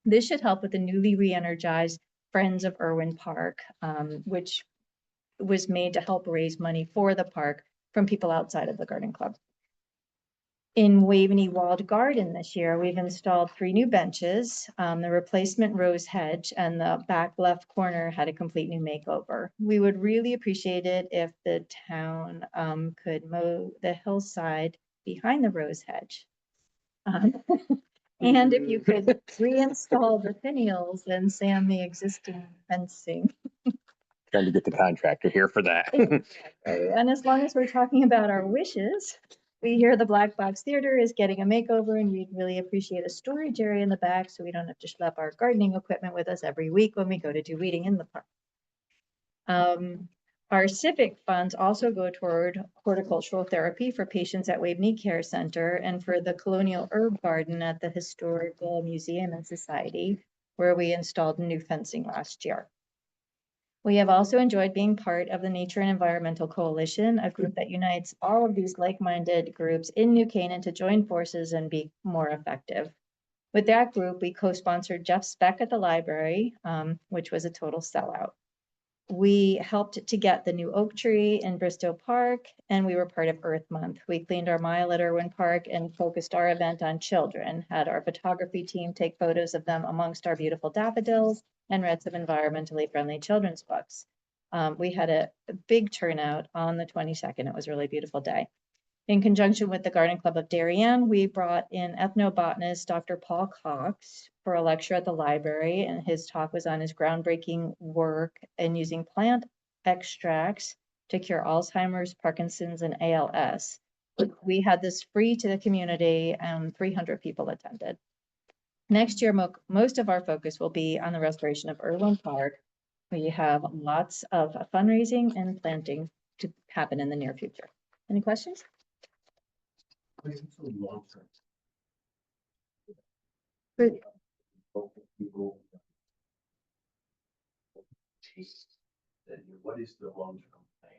This should help with the newly re-energized Friends of Irwin Park, which was made to help raise money for the park from people outside of the garden club. In Waveney Walled Garden this year, we've installed 3 new benches. The replacement rose hedge and the back left corner had a complete new makeover. We would really appreciate it if the town could mow the hillside behind the rose hedge. And if you could reinstall the finials and sand the existing fencing. Trying to get the contractor here for that. And as long as we're talking about our wishes, we hear the Black Box Theater is getting a makeover, and we'd really appreciate a storage area in the back so we don't have to schlep our gardening equipment with us every week when we go to do weeding in the park. Our civic funds also go toward horticultural therapy for patients at Waveney Care Center and for the Colonial Herb Garden at the Historical Museum and Society, where we installed new fencing last year. We have also enjoyed being part of the Nature and Environmental Coalition, a group that unites all of these like-minded groups in New Canaan to join forces and be more effective. With that group, we co-sponsored Jeff Speck at the library, which was a total sellout. We helped to get the new oak tree in Bristow Park, and we were part of Earth Month. We cleaned our mile at Irwin Park and focused our event on children, had our photography team take photos of them amongst our beautiful daffodils, and read some environmentally friendly children's books. We had a big turnout on the 22nd. It was a really beautiful day. In conjunction with the Garden Club of Darien, we brought in ethnobotanist Dr. Paul Cox for a lecture at the library, and his talk was on his groundbreaking work in using plant extracts to cure Alzheimer's, Parkinson's, and ALS. We had this free to the community, and 300 people attended. Next year, most of our focus will be on the restoration of Irwin Park. We have lots of fundraising and planting to happen in the near future. Any questions? For- What is the long-term plan?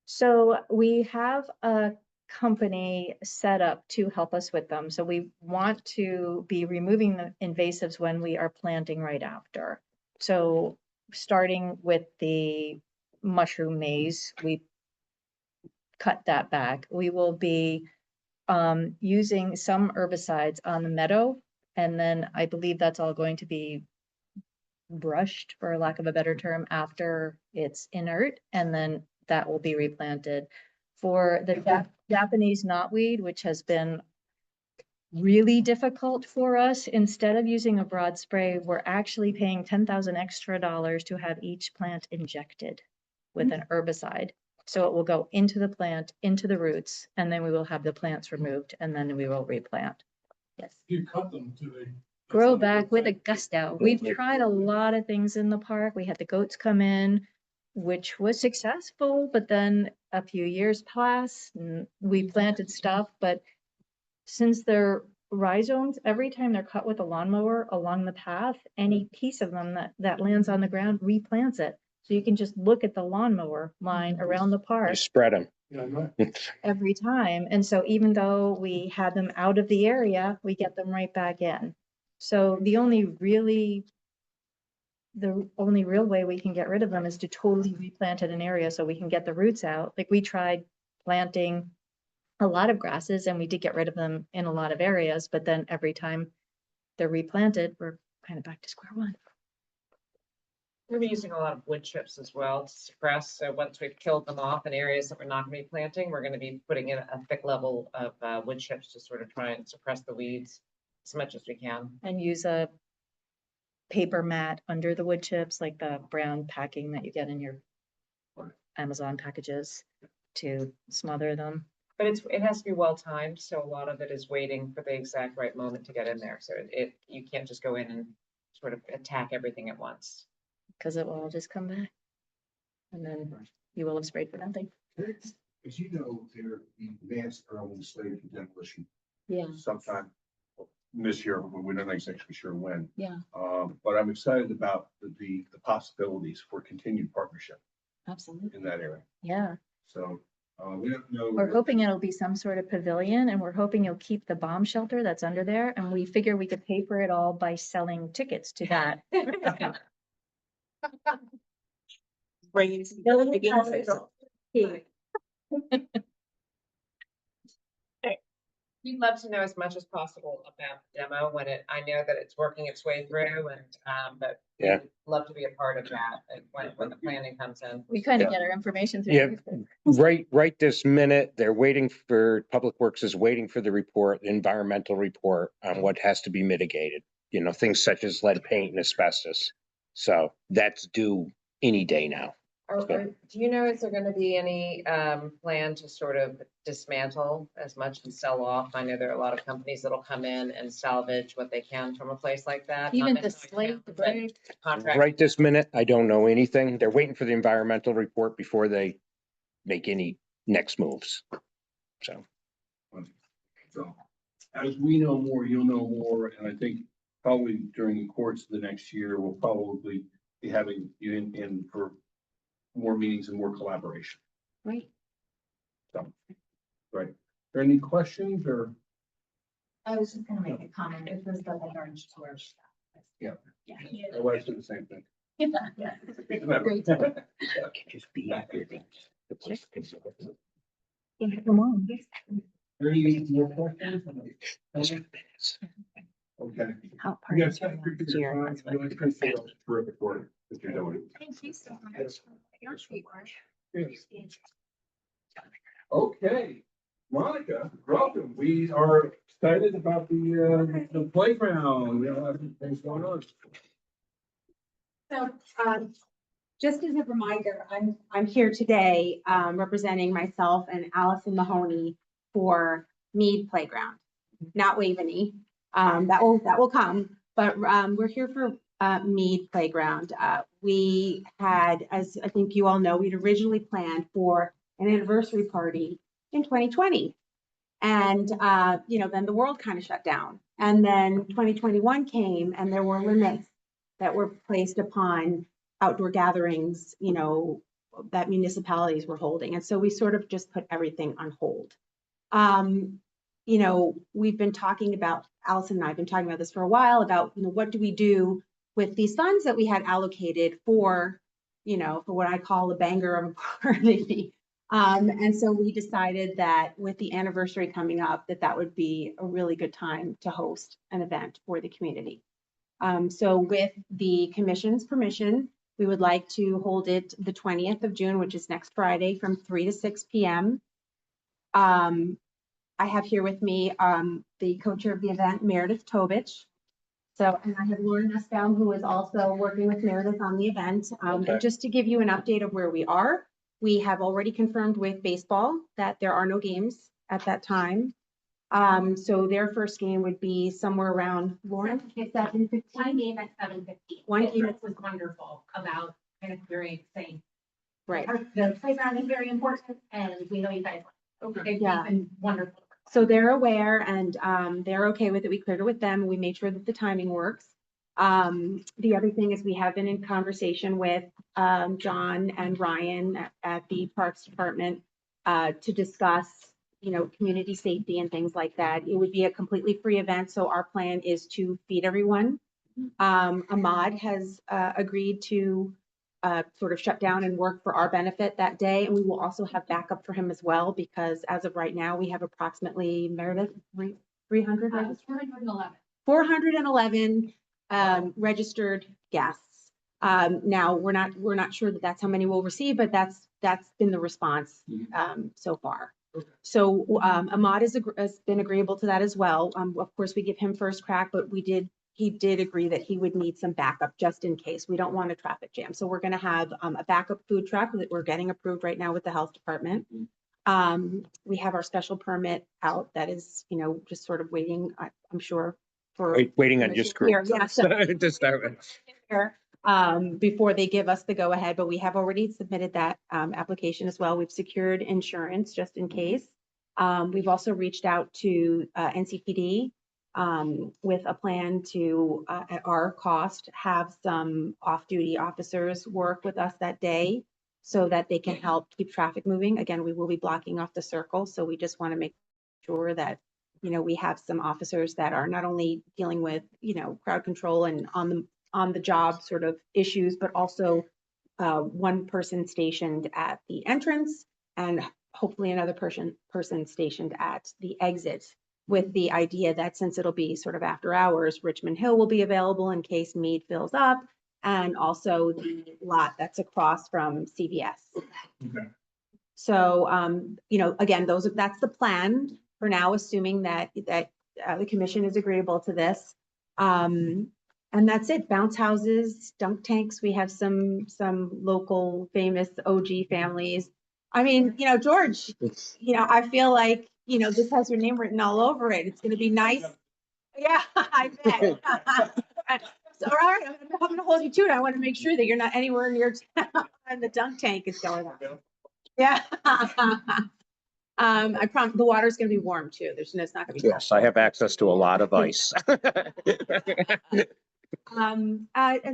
So we have a company set up to help us with them. So we want to be removing the invasives when we are planting right after. So starting with the mushroom maze, we cut that back. We will be using some herbicides on the meadow. And then I believe that's all going to be brushed, for lack of a better term, after it's inert, and then that will be replanted. For the Japanese knotweed, which has been really difficult for us, instead of using a broad spray, we're actually paying 10,000 extra dollars to have each plant injected with an herbicide. So it will go into the plant, into the roots, and then we will have the plants removed, and then we will replant. Yes. You cut them to the. Grow back with a gusto. We've tried a lot of things in the park. We had the goats come in, which was successful, but then a few years passed and we planted stuff, but since they're rhizomes, every time they're cut with a lawnmower along the path, any piece of them that lands on the ground replants it. So you can just look at the lawnmower line around the park. You spread them. Yeah, right. Every time. And so even though we had them out of the area, we get them right back in. So the only real way we can get rid of them is to totally replant in an area so we can get the roots out. Like we tried planting a lot of grasses and we did get rid of them in a lot of areas, but then every time they're replanted, we're kind of back to square one. We're gonna be using a lot of wood chips as well to suppress. So once we've killed them off in areas that we're not gonna be planting, we're gonna be putting in a thick level of wood chips to sort of try and suppress the weeds as much as we can. And use a paper mat under the wood chips, like the brown packing that you get in your Amazon packages to smother them. But it has to be well timed, so a lot of it is waiting for the exact right moment to get in there. So you can't just go in and sort of attack everything at once. Because it will all just come back. And then you will have sprayed for nothing. As you know, there advanced early slate demolition Yeah. sometime this year, we're not exactly sure when. Yeah, But I'm excited about the possibilities for continued partnership absolutely. in that area. Yeah. So, we don't know. We're hoping it'll be some sort of pavilion and we're hoping you'll keep the bomb shelter that's under there. And we figure we could pay for it all by selling tickets to that. We'd love to know as much as possible about the demo I know that it's working its way through and, but Yeah. we'd love to be a part of that and when the planning comes in. We kind of get our information through. Yeah. Facebook. Right this minute, they're waiting for, Public Works is waiting for the report, the environmental report on what has to be mitigated. You know, things such as lead paint and asbestos. So that's due any day now. Do you know, is there gonna be any plan to sort of dismantle as much and sell off? I know there are a lot of companies that'll come in and salvage what they can from a place like that. not Even the necessarily slate, the but braids. contract. Right this minute, I don't know anything. They're waiting for the environmental report before they make any next moves. So. So, as we know more, you'll know more, and I think probably during the course of the next year, we'll probably be having you in for more meetings and more collaboration. Right. So, right. Are there any questions or? I was just gonna make a comment, it was the orange tour stuff. Yeah. Yeah. My wife did the same thing. Yeah. Great. Just be happy. Come on. Any more questions? Okay. How You parties guys have are a not good here. time. Really appreciate all the terrific work that you're doing. Thank you so much. Your feedback. Okay, Monica, welcome. We are excited about the playground. We have a lot of things going on. So, just as a reminder, I'm here today, representing myself and Allison Mahoney for Mead Playground, not Waveney. That will come, but, we're here for, Mead Playground. We had, as I think you all know, we'd originally planned for an anniversary party in 2020. And, you know, then the world kind of shut down. And then 2021 came and there were limits that were placed upon outdoor gatherings, you know, that municipalities were holding. And so we sort of just put everything on hold. You know, we've been talking about, Allison and I have been talking about this for a while about, you know, what do we do with these funds that we had allocated for, you know, for what I call a banger of a party. And so we decided that with the anniversary coming up, that that would be a really good time to host an event for the community. So with the commission's permission, we would like to hold it the 20th of June, which is next Friday from 3 to 6 p.m. I have here with me the co-chair of the event, Meredith Tovich. So, and I have Lauren Nussbaum, who is also working with Meredith on the event. And just to give you an update of where we are, we have already confirmed with baseball that there are no games at that time. So their first game would be somewhere around, Lauren? 7:15. One game at 7:15. One game It was wonderful about kind of very saying. Right. The playground is very important and we know you guys. Okay. Yeah. And wonderful. So they're aware and they're okay with it. We cleared it with them. We made sure that the timing works. The other thing is we have been in conversation with John and Ryan at the Parks Department to discuss, you know, community safety and things like that. It would be a completely free event. So our plan is to feed everyone. Ahmad has agreed to sort of shut down and work for our benefit that day. And we will also have backup for him as well, because as of right now, we have approximately, Meredith, 300 registered? 411 registered guests. Now we're not sure that that's how many we'll receive, but that's been the response so far. So Ahmad has been agreeable to that as well. Of course, we give him first crack, but he did agree that he would need some backup just in case. We don't want a traffic jam. So we're going to have a backup food truck that we're getting approved right now with the health department. We have our special permit out that is, you know, just sort of waiting, I'm sure, for Waiting on just group. Yeah, so To start with. before they give us the go ahead, but we have already submitted that application as well. We've secured insurance just in case. We've also reached out to NCPD with a plan to, at our cost, have some off-duty officers work with us that day so that they can help keep traffic moving. Again, we will be blocking off the circle, so we just want to make sure that, you know, we have some officers that are not only dealing with, you know, crowd control and on the job sort of issues, but also one person stationed at the entrance and hopefully another person stationed at the exit, with the idea that since it'll be sort of after hours, Richmond Hill will be available in case Mead fills up, and also the lot that's across from CVS. Okay. So, you know, again, that's the plan for now, assuming that the commission is agreeable to this. And that's it. Bounce houses, dunk tanks. We have some local famous OG families. I mean, you know, George, you know, I feel like, you know, this has your name written all over it. It's going to be nice. Yeah, I bet. So, all right, I'm going to hold you to it. I want to make sure that you're not anywhere near town and the dunk tank is going on. Yeah. I promise the water's going to be warm too. It's not going to be. Yes, I have access to a lot of ice. And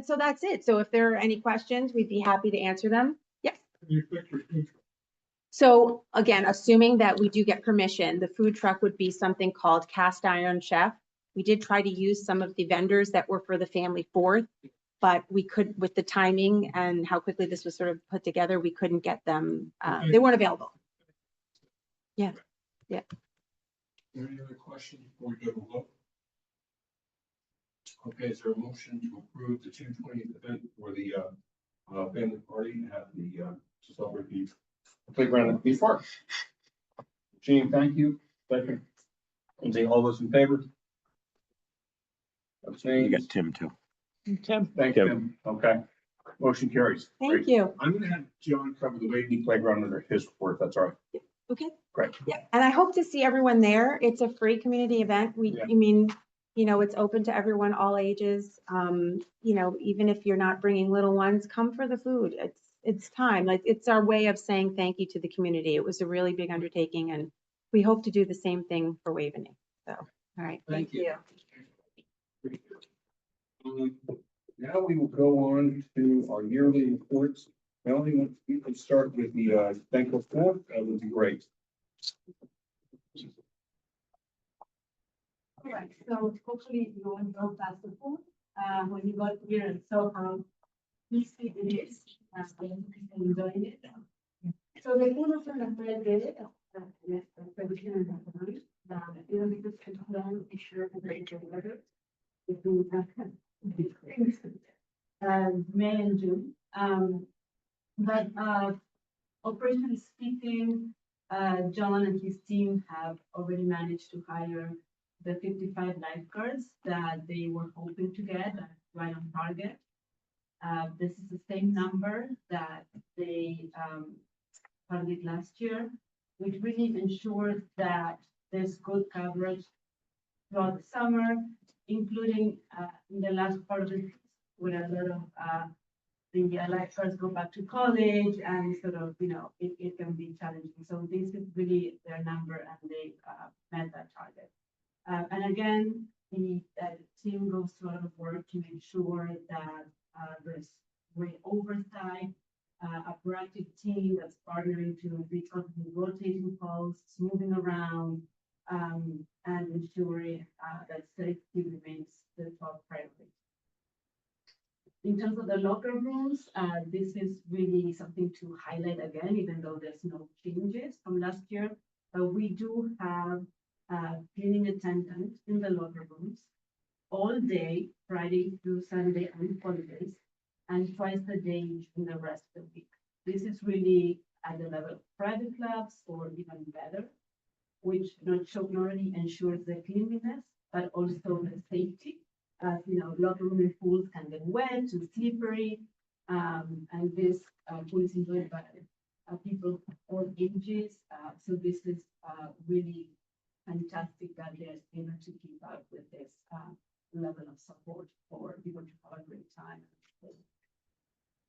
so that's it. So if there are any questions, we'd be happy to answer them. Yes. So again, assuming that we do get permission, the food truck would be something called Cast Iron Chef. We did try to use some of the vendors that were for the family fourth, but we could, with the timing and how quickly this was sort of put together, we couldn't get them. They weren't available. Yeah. Yeah. Any other questions before we go to vote? Okay, is there a motion to approve the 220th event for the family party at the to celebrate the playground at the Beach Park? Gene, thank you. Second. And all those in favor? You Abstain. got Tim too. Tim. Thank you, Tim. Okay. Motion carries. Thank Great. you. I'm gonna have John cover the Whately Playground under his report. That's all right. Okay. Great. Yeah, and I hope to see everyone there. It's a free community event. Yeah. I mean, you know, it's open to everyone, all ages. You know, even if you're not bringing little ones, come for the food. It's time. Like, it's our way of saying thank you to the community. It was a really big undertaking, and we hope to do the same thing for Waveney. So, all right, thank you. Now we will go on to our yearly reports. Melanie, we can start with the Benko Fourth, that would be great. All right, so hopefully you won't go past the pool, when you got here and saw how peaceful it is, and enjoying it. So the pool was on the third day, tradition and economics, even because it's long, it's sure to break the weather. May and June, but, operationally speaking, John and his team have already managed to hire the 55 lifeguards that they were hoping to get right on target. This is the same number that they funded last year, which really ensures that there's good coverage throughout the summer, including in the last part of the season, where a lot of the lifeguards go back to college and sort of, it can be challenging. So this is really their number and they met that target. And again, the team goes through a lot of work to make sure that there's great oversight, a proactive team that's partnering to be constantly rotating posts, moving around, and ensuring that safety remains the top priority. In terms of the locker rooms, this is really something to highlight again, even though there's no changes from last year. We do have cleaning attendants in the locker rooms all day, Friday through Sunday and holidays, and twice a day in the rest of the week. This is really at the level of private clubs or even better, which not only ensures the cleanliness, but also the safety. Locker room and pools can get wet and slippery, and this pool is enjoyed by people of all ages. So this is really fantastic that they're able to keep up with this level of support for people to have a great time.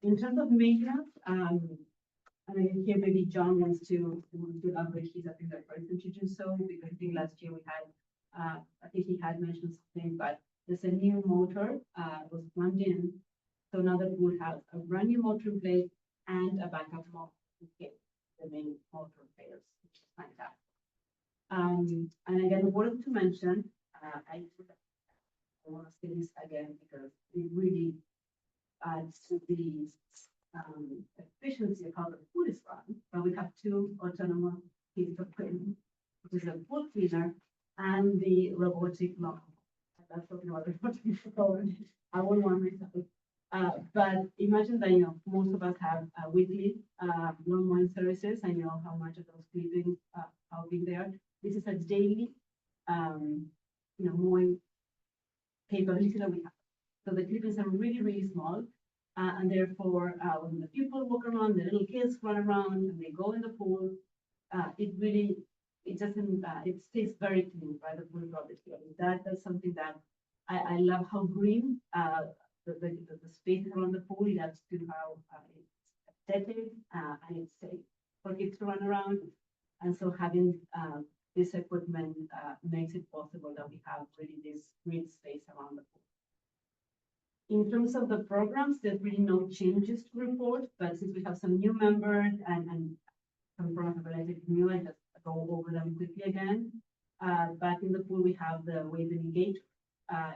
In terms of maintenance, here maybe John wants to elaborate. He's I think the person to do so, because I think last year we had, I think he had mentioned something, but there's a new motor was plugged in. So now the pool has a brand new motor in place and a backup motor in case the main motor fails, which is fantastic. And again, worth to mention, I want to say this again because it really adds to the efficiency of how the pool is run. But we have two autonomous pieces of equipment, which is a pool cleaner and the robotic lawn. That's talking about the robotic lawn. I wouldn't want myself. But imagine that most of us have weekly lawn mowing services, and you know how much of those clippings how big they are. This is a daily mowing capability that we have. So the clippings are really, really small. And therefore, when the people walk around, the little kids run around and they go in the pool, it stays very clean by the pool property. That's something that I love how green the space around the pool, that's to how it's aesthetic and it's safe for kids to run around. And so having this equipment makes it possible that we have really this green space around the pool. In terms of the programs, there's really no changes to report, but since we have some new members and some programs are related new, I just go over them quickly again. Back in the pool, we have the Waveney Gate.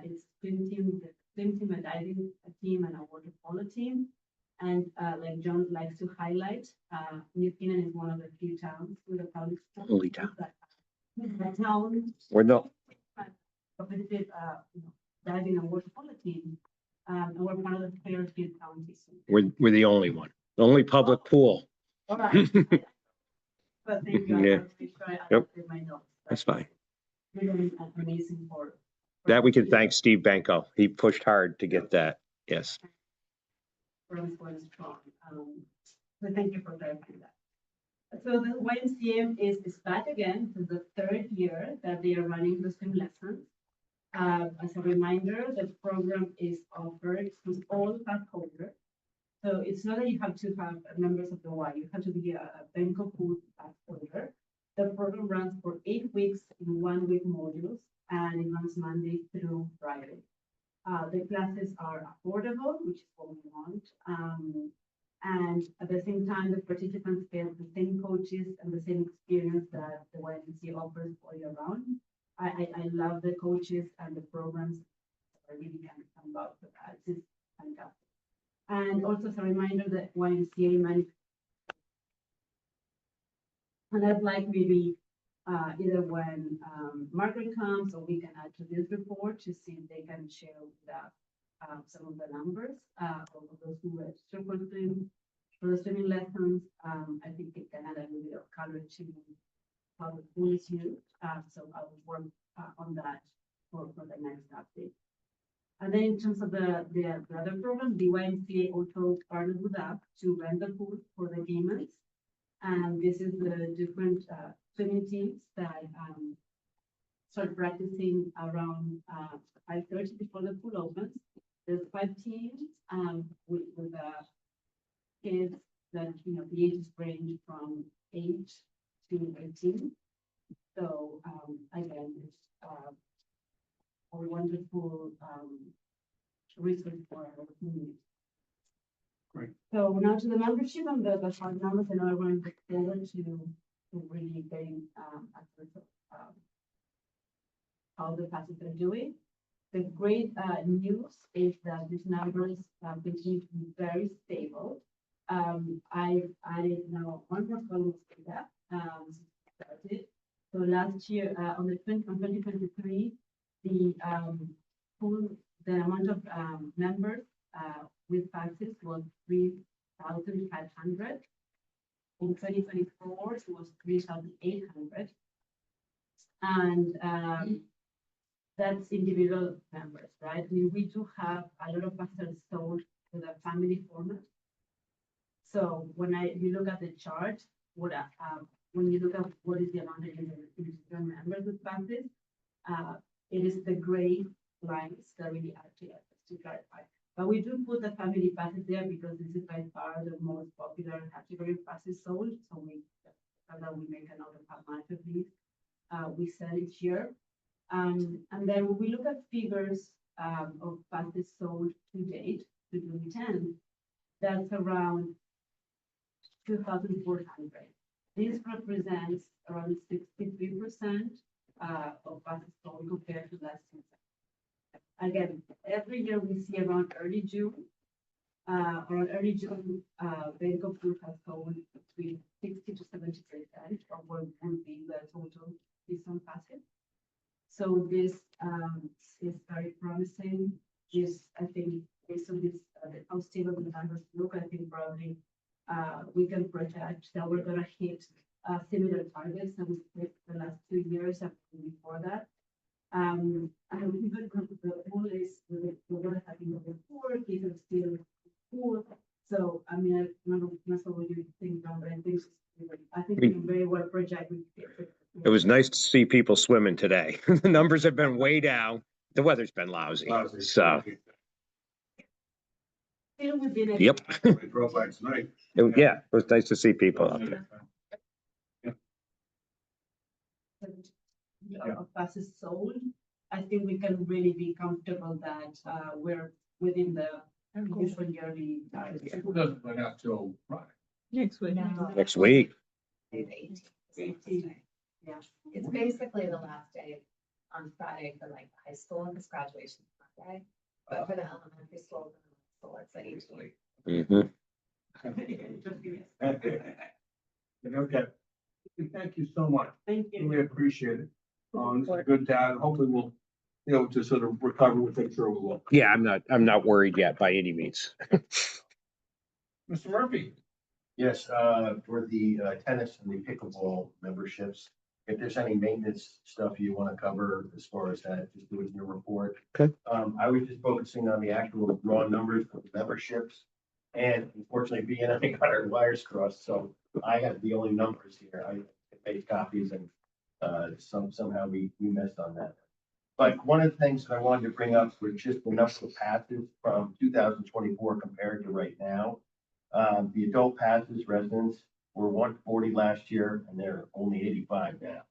It's swim team, a diving team, and a water polo team. And like John likes to highlight, New Canaan is one of the few towns with a public school. Only town. The town. We're not. Competitive, diving and water polo team. And we're one of the Fairfield counties. We're the only one, the only public pool. All right. But thank you. Yeah. I make sure I Yep. update my notes. That's fine. Really amazing for. That we can thank Steve Benko. He pushed hard to get that. Yes. For us going strong. So thank you for clarifying that. So the YMCA is back again. This is the third year that they are running the swim lessons. As a reminder, the program is offered to all pass holders. So it's not that you have to have members of the Y, you have to be a Benko Pool pass holder. The program runs for 8 weeks in 1-week modules, and it runs Monday through Friday. The classes are affordable, which is what we want. And at the same time, the participants get the same coaches and the same experience that the YMCA offers all year round. I love the coaches and the programs. I really can't come about for that. It's just fantastic. And also as a reminder that YMCA and I'd like maybe either when Margaret comes, or we can add to this report to see if they can share with us some of the numbers of those who register for the swimming lessons. I think it can add a little bit of color to how the pool is used. So I will work on that for the next update. And then in terms of the other program, the YMCA also partnered with us to rent the pool for the gamers. And this is the different swimming teams that start practicing around 5:30 before the pool opens. There's 5 teams with kids that, you know, the ages range from 8 to 18. So again, it's a wonderful resource for our community. Great. So now to the membership and the hard numbers, and I want to look forward to really getting how the classes are doing. The great news is that these numbers continue to be very stable. I've added now one more column to that. Started. So last year, on 2023, the amount of members with passes was 3,500. In 2024, it was 3,800. And that's individual members, right? I mean, we do have a lot of passes sold with a family format. So when you look at the chart, when you look at what is the amount of individual members with passes, it is the gray lines that really add to it, to clarify. But we do put the family passes there because this is by far the most popular category of passes sold. So we make a note of how much of these we sell each year. And then when we look at figures of passes sold to date, to June 10, that's around 2,400. This represents around 63% of passes sold compared to last year. Again, every year we see around early June, Benko Food has sold between 60 to 70% of what would be the total season passes. So this is very promising. Just, I think, based on this, how stable the numbers look, I think probably we can project that we're going to hit similar targets that we hit the last 2 years and before that. And even the pool is the water having the poor, kids are still poor. So I mean, I don't know what you think, but I think we can very well project. It was nice to see people swimming today. The numbers have been way down. The weather's been lousy, so. Yep. I drove by tonight. Yeah, it was nice to see people out there. Of passes sold, I think we can really be comfortable that we're within the usual yearly. Who doesn't go out till Friday? Next week. Next week. Yeah. It's basically the last day on Friday for like high school, and this graduation Monday, but for the elementary school, it's like 18. Okay. Thank you so much. Thank you. We appreciate it. It's a good data. Hopefully we'll be able to sort of recover, which I'm sure we will. Yeah, I'm not worried yet by any means. Mr. Murphy. Yes, for the tennis and the pickleball memberships, if there's any maintenance stuff you want to cover as far as that, just do it in your report. Okay. I was just focusing on the actual raw numbers for the memberships. And unfortunately, being I got our wires crossed, so I have the only numbers here. I made copies and somehow we missed on that. But one of the things that I wanted to bring up was just the number of passes from 2024 compared to right now. The adult passes residents were 140 last year, and they're only 85 now.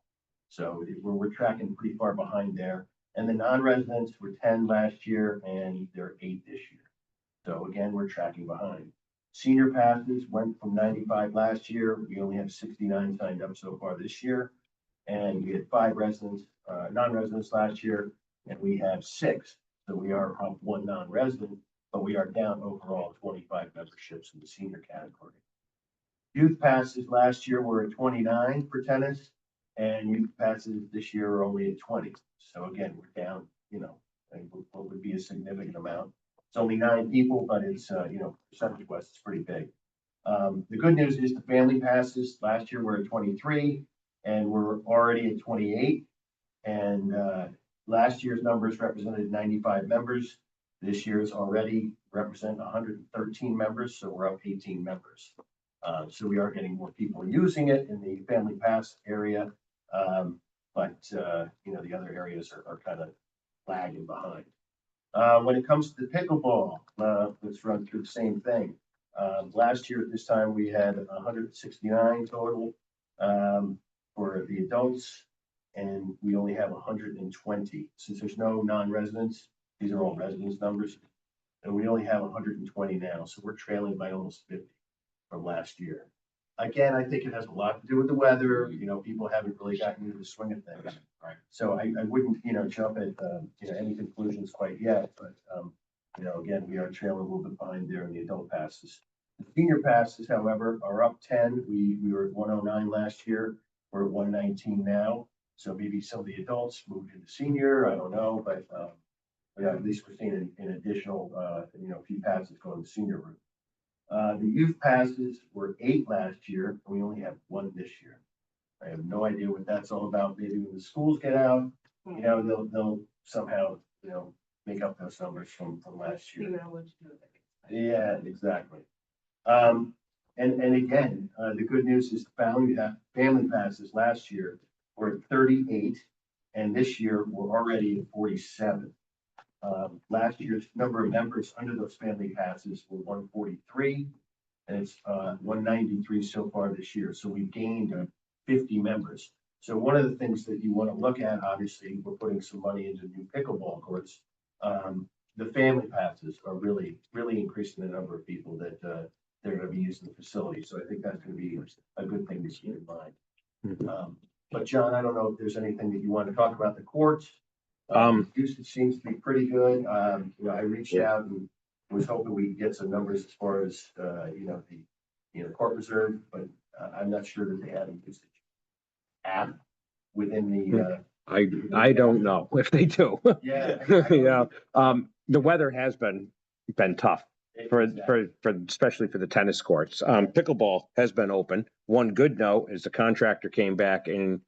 So we're tracking pretty far behind there. And the non-residents were 10 last year, and they're 8 this year. So again, we're tracking behind. Senior passes went from 95 last year. We only have 69 signed up so far this year. And we had 5 residents, non-residents last year, and we have 6. So we are up 1 non-resident, but we are down overall 25 memberships in the senior category. Youth passes last year were at 29 for tennis, and youth passes this year are only at 20. So again, we're down, what would be a significant amount. It's only 9 people, but it's, percentage-wise, it's pretty big. The good news is the family passes last year were at 23, and we're already at 28. And last year's numbers represented 95 members. This year's already represent 113 members, so we're up 18 members. So we are getting more people using it in the family pass area. But the other areas are kind of lagging behind. When it comes to the pickleball, let's run through the same thing. Last year at this time, we had 169 total for the adults, and we only have 120. Since there's no non-residents, these are all residents numbers, and we only have 120 now. So we're trailing by almost 50 from last year. Again, I think it has a lot to do with the weather. People haven't really gotten into the swing of things. Right. So I wouldn't, jump at, any conclusions quite yet, but, again, we are trailing a little bit behind there in the adult passes. The senior passes, however, are up 10. We were at 109 last year. We're at 119 now. So maybe some of the adults moved into senior. I don't know, but at least we're seeing an additional, a few passes going to senior route. The youth passes were 8 last year, and we only have 1 this year. I have no idea what that's all about. Maybe when the schools get out, they'll somehow, make up those numbers from last year. Yeah, exactly. And again, the good news is the family passes last year were at 38, and this year we're already at 47. Last year's number of members under those family passes were 143, and it's 193 so far this year. So we've gained 50 members. So one of the things that you want to look at, obviously, we're putting some money into new pickleball courts. The family passes are really, really increasing the number of people that they're going to be using the facility. So I think that's going to be a good thing to keep in mind. But John, I don't know if there's anything that you want to talk about the courts. Usage seems to be pretty good. I reached out and was hoping we could get some numbers as far as the court reserve, but I'm not sure that they have a usage app within the. I don't know if they do. Yeah. The weather has been tough for especially for the tennis courts. Pickleball has been open. One good note is the contractor came back and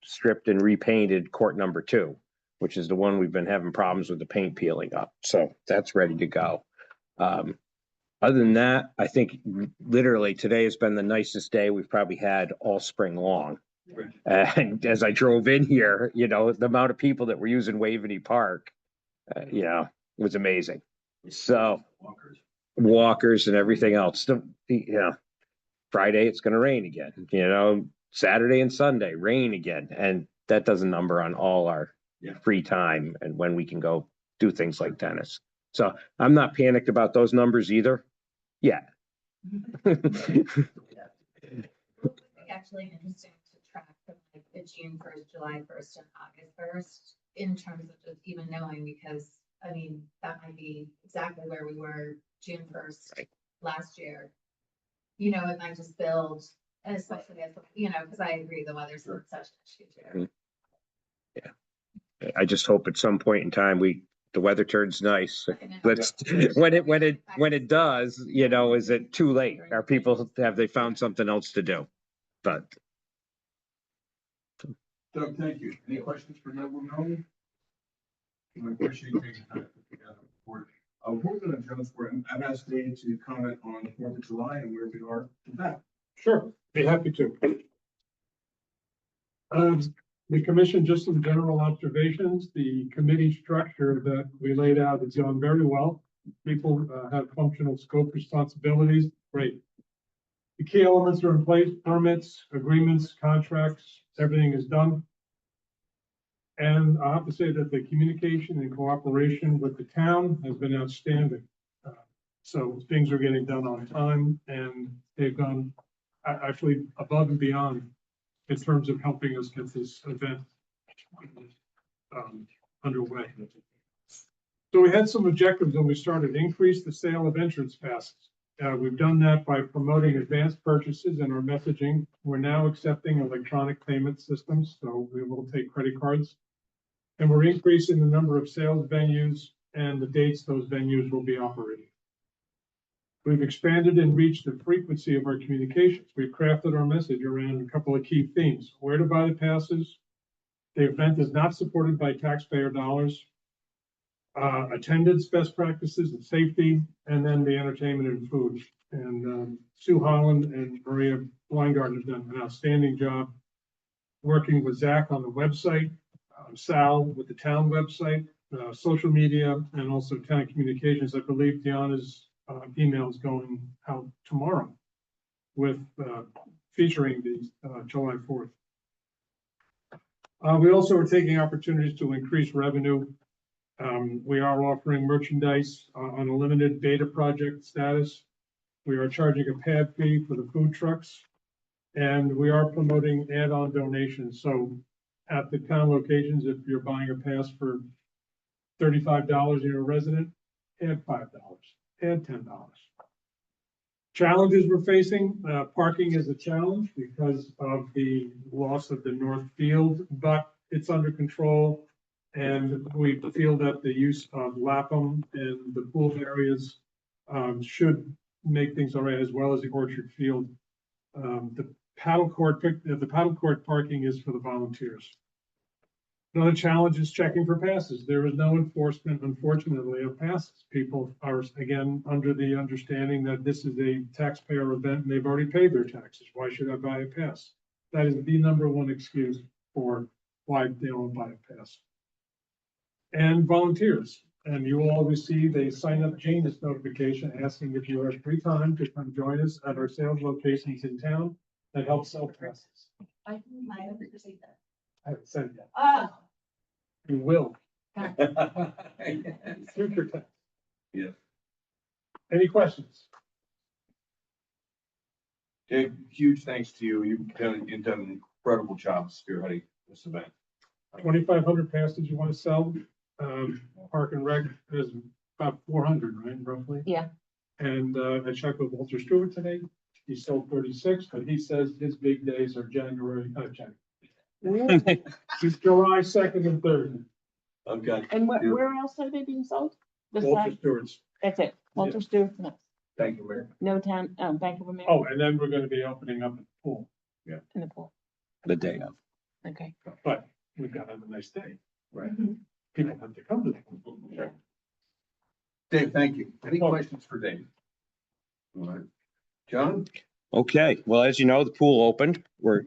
stripped and repainted court number 2, which is the one we've been having problems with the paint peeling up. So that's ready to go. Other than that, I think literally today has been the nicest day we've probably had all spring long. And as I drove in here, the amount of people that were using Waveney Park, was amazing. So walkers and everything else. Friday it's going to rain again. Saturday and Sunday rain again, and that does a number on all our free time and when we can go do things like tennis. So I'm not panicked about those numbers either. Yeah. Actually interesting to track from like the June 1st, July 1st, and August 1st in terms of just even knowing, because I mean that might be exactly where we were June 1st last year. It might just build, and especially as because I agree the weather's such an issue too. Yeah, I just hope at some point in time the weather turns nice. Let's when it does, is it too late? Are people have they found something else to do? But Doug, thank you. Any questions for Doug Mahoney? I appreciate you taking time to put together a report. We're going to jump for it. I've asked Dave to comment on the 4th of July and where we are with that. Sure, be happy to. The commission, just some general observations. The committee structure that we laid out is going very well. People have functional scope responsibilities. Great. The key elements are in place, permits, agreements, contracts, everything is done. And I have to say that the communication and cooperation with the town has been outstanding. So things are getting done on time, and they've gone actually above and beyond in terms of helping us get this event underway. So we had some objectives when we started: increase the sale of entrance passes. We've done that by promoting advanced purchases in our messaging. We're now accepting electronic payment systems, so we will take credit cards. And we're increasing the number of sales venues and the dates those venues will be operating. We've expanded and reached the frequency of our communications. We've crafted our message around a couple of key themes: where to buy the passes, the event is not supported by taxpayer dollars, attendance best practices and safety, and then the entertainment and food. And Sue Holland and Maria Weingart have done an outstanding job working with Zach on the website, Sal with the town website, social media, and also town communications. I believe Deanna's email is going out tomorrow with featuring the July 4th. We also are taking opportunities to increase revenue. We are offering merchandise on a limited beta project status. We are charging a pad fee for the food trucks, and we are promoting add-on donations. So at the town locations, if you're buying a pass for $35 and you're a resident, add $5, add $10. Challenges we're facing, parking is a challenge because of the loss of the north field, but it's under control. And we feel that the use of Lapham and the pool areas should make things all right, as well as the Orchard Field. The paddle court parking is for the volunteers. Another challenge is checking for passes. There is no enforcement, unfortunately, of passes. People are, again, under the understanding that this is a taxpayer event and they've already paid their taxes. Why should I buy a pass? That is the number one excuse for why they don't buy a pass. And volunteers. And you will all receive a sign up Janus notification asking if you have free time to come join us at our sales locations in town that help sell passes. I haven't received that. I haven't said yet. Ah. You will. Future tense. Yeah. Any questions? Dave, huge thanks to you. You've done an incredible job spearheading this event. 2,500 passes you want to sell. Park and Rec is about 400, right, roughly? Yeah. And I checked with Walter Stewart today. He sold 36, but he says his big days are July 2nd and 3rd. Okay. And where else are they being sold? Walter Besides, Stewart's. that's it, Walter Stewart, no, Thank you, Mayor. no town, Bank of America Oh, and then we're going to be opening up the pool. in the pool, The day of. okay. But we've got to have a nice day. Right. People have to come to the pool. Sure. Dave, thank you. Any questions for Dave? All right. John? Okay, well, as you know, the pool opened. We're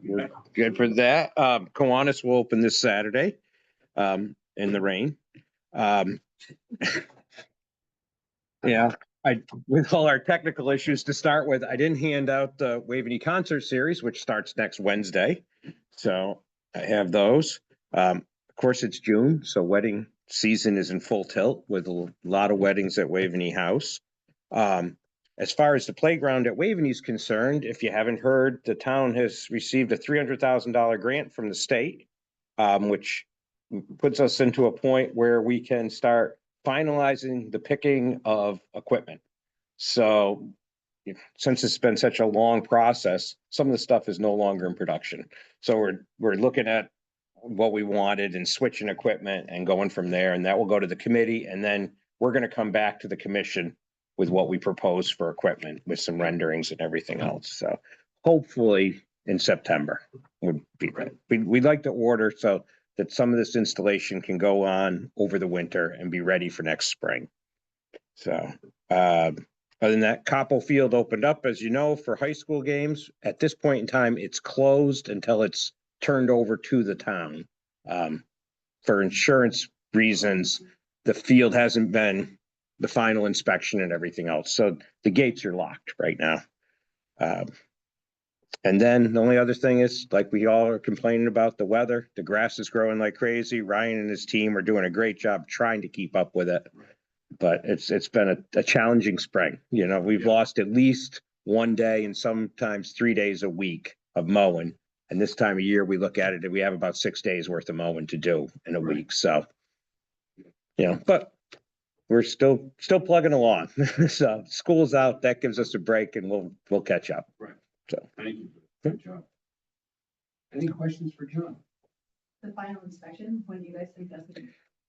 good for that. Kiwanis will open this Saturday, in the rain. Yeah, with all our technical issues to start with, I didn't hand out the Waveney Concert Series, which starts next Wednesday. So I have those. Of course, it's June, so wedding season is in full tilt with a lot of weddings at Waveney House. As far as the playground at Waveney is concerned, if you haven't heard, the town has received a $300,000 grant from the state, which puts us into a point where we can start finalizing the picking of equipment. So since it's been such a long process, some of the stuff is no longer in production. So we're looking at what we wanted and switching equipment and going from there, and that will go to the committee, and then we're going to come back to the commission with what we propose for equipment with some renderings and everything else. So hopefully in September would be ready. We'd like to order so that some of this installation can go on over the winter and be ready for next spring. So other than that, Coppo Field opened up, as you know, for high school games. At this point in time, it's closed until it's turned over to the town. For insurance reasons, the field hasn't been the final inspection and everything else. So the gates are locked right now. And then the only other thing is, like, we all are complaining about the weather. The grass is growing like crazy. Ryan and his team are doing a great job trying to keep up with it. But it's been a challenging spring. You know, we've lost at least one day and sometimes 3 days a week of mowing. And this time of year, we look at it and we have about 6 days worth of mowing to do in a week. So, you know, but we're still plugging along. So school's out, that gives us a break and we'll catch up. Right. So. Thank you. Good job. Any questions for John? The final inspection, when do you guys think that's?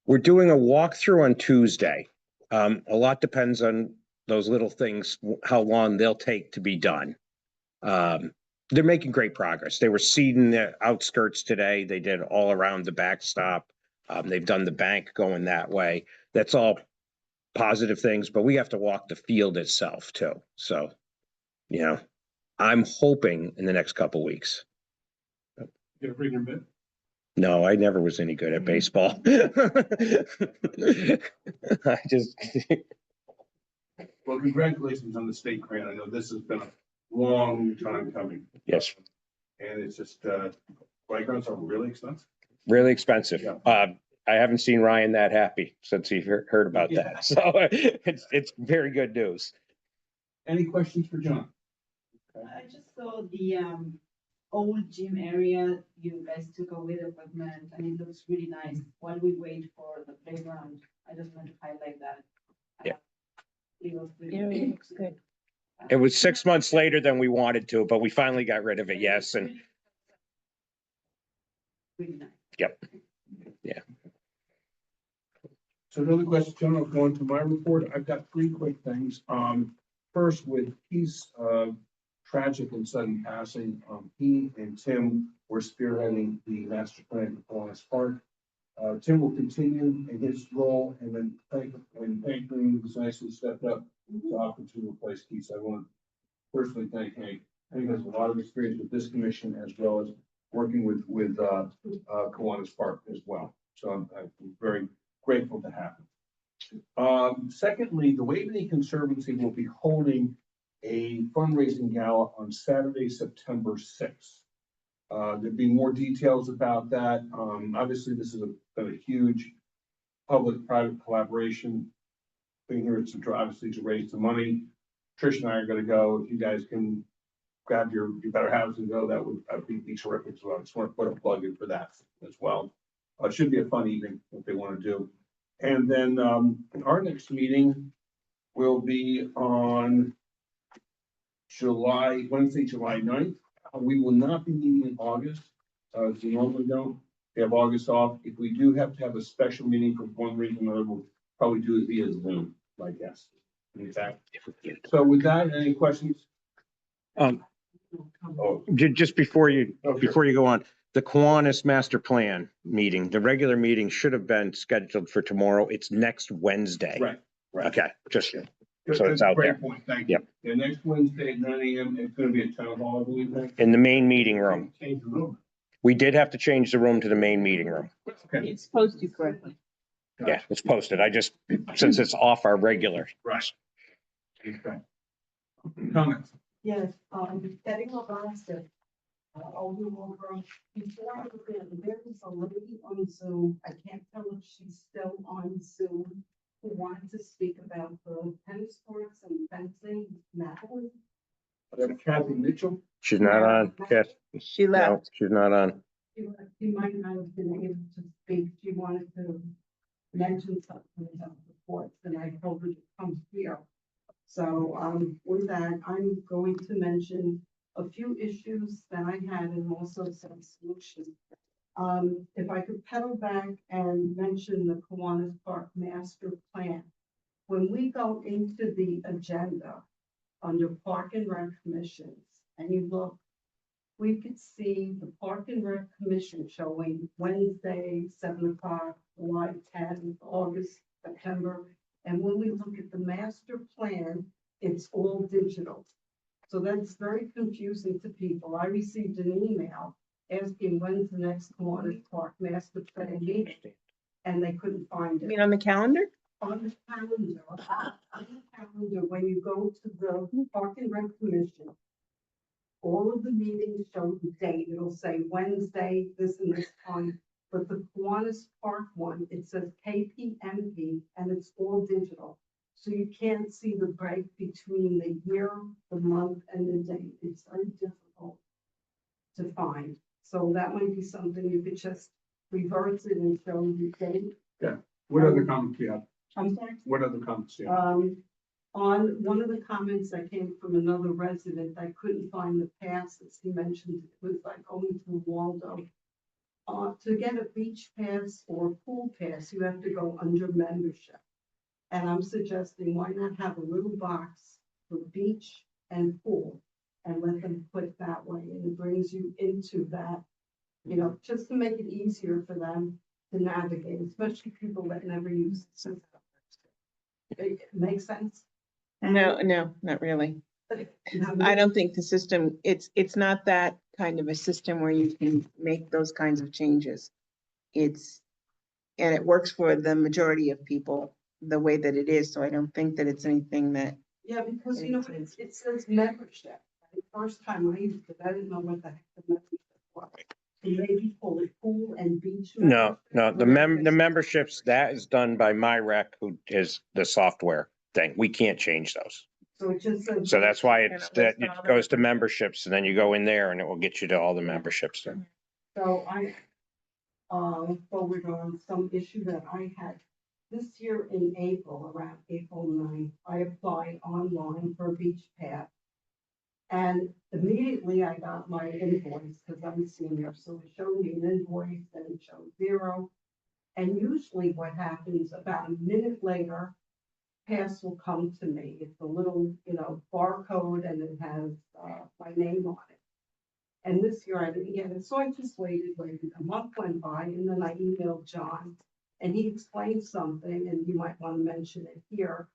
We're doing a walkthrough on Tuesday. A lot depends on those little things, how long they'll take to be done. They're making great progress. They were seeding the outskirts today. They did all around the backstop. They've done the bank going that way. That's all positive things, but we have to walk the field itself too. So, you know, I'm hoping in the next couple weeks. You gonna bring your bit? No, I never was any good at baseball. I just. Well, congratulations on the state grant. I know this has been a long time coming. Yes. And it's just, playgrounds are really expensive. Really expensive. Yeah. I haven't seen Ryan that happy since he heard about that. So it's very good news. Any questions for John? I just saw the old gym area, you guys took away the equipment and it looks really nice while we wait for the playground. I just want to highlight that. Yeah. It was really Yeah, it looks good. It was 6 months later than we wanted to, but we finally got rid of it. Yes. And really nice. yep. Yeah. So another question, John, I'll go into my report. I've got 3 quick things. First with Keith's, tragic and sudden passing, he and Tim were spearheading the master plan for Kiwanis Park. Tim will continue in his role and then Hank Green was nicely stepped up to offer to replace Keith. So I want to personally thank Hank. Hank has a lot of experience with this commission as well as working with Kiwanis Park as well. So I'm very grateful to have him. Secondly, the Waveney Conservancy will be holding a fundraising gala on Saturday, September 6th. There'd be more details about that. Obviously, this is been a huge public-private collaboration thing here. It's obviously to raise the money. Trish and I are going to go. If you guys can grab your better halves and go, that would be terrific. So I just want to put a plug in for that as well. It should be a fun evening if they want to do. And then our next meeting will be on Wednesday, July 9th. We will not be meeting in August, as we normally don't. We have August off. If we do have to have a special meeting for one reason or another, we'll probably do it via Zoom, I guess. In fact. So with that, any questions? Just before you go on, the Kiwanis master plan meeting, the regular meeting should have been scheduled for tomorrow. It's next Wednesday. Right. Okay, just so That's it's a out great there. point. Thank you. Yep. Yeah, next Wednesday at 9 AM, it's gonna be a town hall, I believe. Right? In the main meeting room. Change the room. We did have to change the room to the main meeting room. Okay. It's posted correctly. Yeah, it's posted. Since it's off our regular. Right. Okay. Comments? Yes, setting up Alaska. Before I begin, there is a lady on Zoom, I can't tell if she's still on Zoom, who wanted to speak about the tennis courts and fencing matters. Kathy Mitchell? She's not on. Yes. She No, she's not on. She might not have been able to speak, she wanted to mention something about the courts, and I told her to come here. So, with that, I'm going to mention a few issues that I had and also some solutions. If I could pedal back and mention the Kiwanis Park Master Plan. When we go into the agenda under Park and Rec Commissions, and you look, we could see the Park and Rec Commission showing Wednesday, 7 o'clock, July 10th, August, September. And when we look at the master plan, it's all digital. So that's very confusing to people. I received an email asking when's the next Kiwanis Park Master Plan meeting, and they couldn't find it. You mean on the calendar? On the calendar, when you go to the Park and Rec Commission, all of the meetings show the date. It'll say Wednesday, this and this time. But the Kiwanis Park one, it says KPMP and it's all digital. So you can't see the break between the year, the month and the date. It's very difficult to find. So that might be something you could just reverse it and show the date. Yeah. What other comments do you have? I'm sorry? What other comments do you have? On one of the comments that came from another resident, I couldn't find the passes. He mentioned it was like going through Waldo. To get a beach pass or pool pass, you have to go under membership. And I'm suggesting why not have a little box for beach and pool and let them put that way, and it brings you into that, you know, just to make it easier for them to navigate, especially people that never use the system. It makes sense? No, not really. I don't think the system, it's not that kind of a system where you can make those kinds of changes. And it works for the majority of people the way that it is, so I don't think that it's anything that. Yeah, because you know, it says membership. The first time I used it, I didn't know what the heck the membership was. And maybe call it pool and beach. No, membership. the memberships, that is done by MyRec, who is the software thing. We can't change those. So it just says. So that's why it goes to memberships, and then you go in there and it will get you to all the memberships. So I, forward on some issue that I had this year in April, around April 9th, I applied online for a beach pass. And immediately I got my invoice because I'm a senior, so it showed me an invoice and it showed 0. And usually what happens about a minute later, pass will come to me. It's a little, you know, barcode and it has my name on it. And this year I didn't get it, so I just waited. A month went by, and then I emailed John, and he explained something, and you might want to mention it here,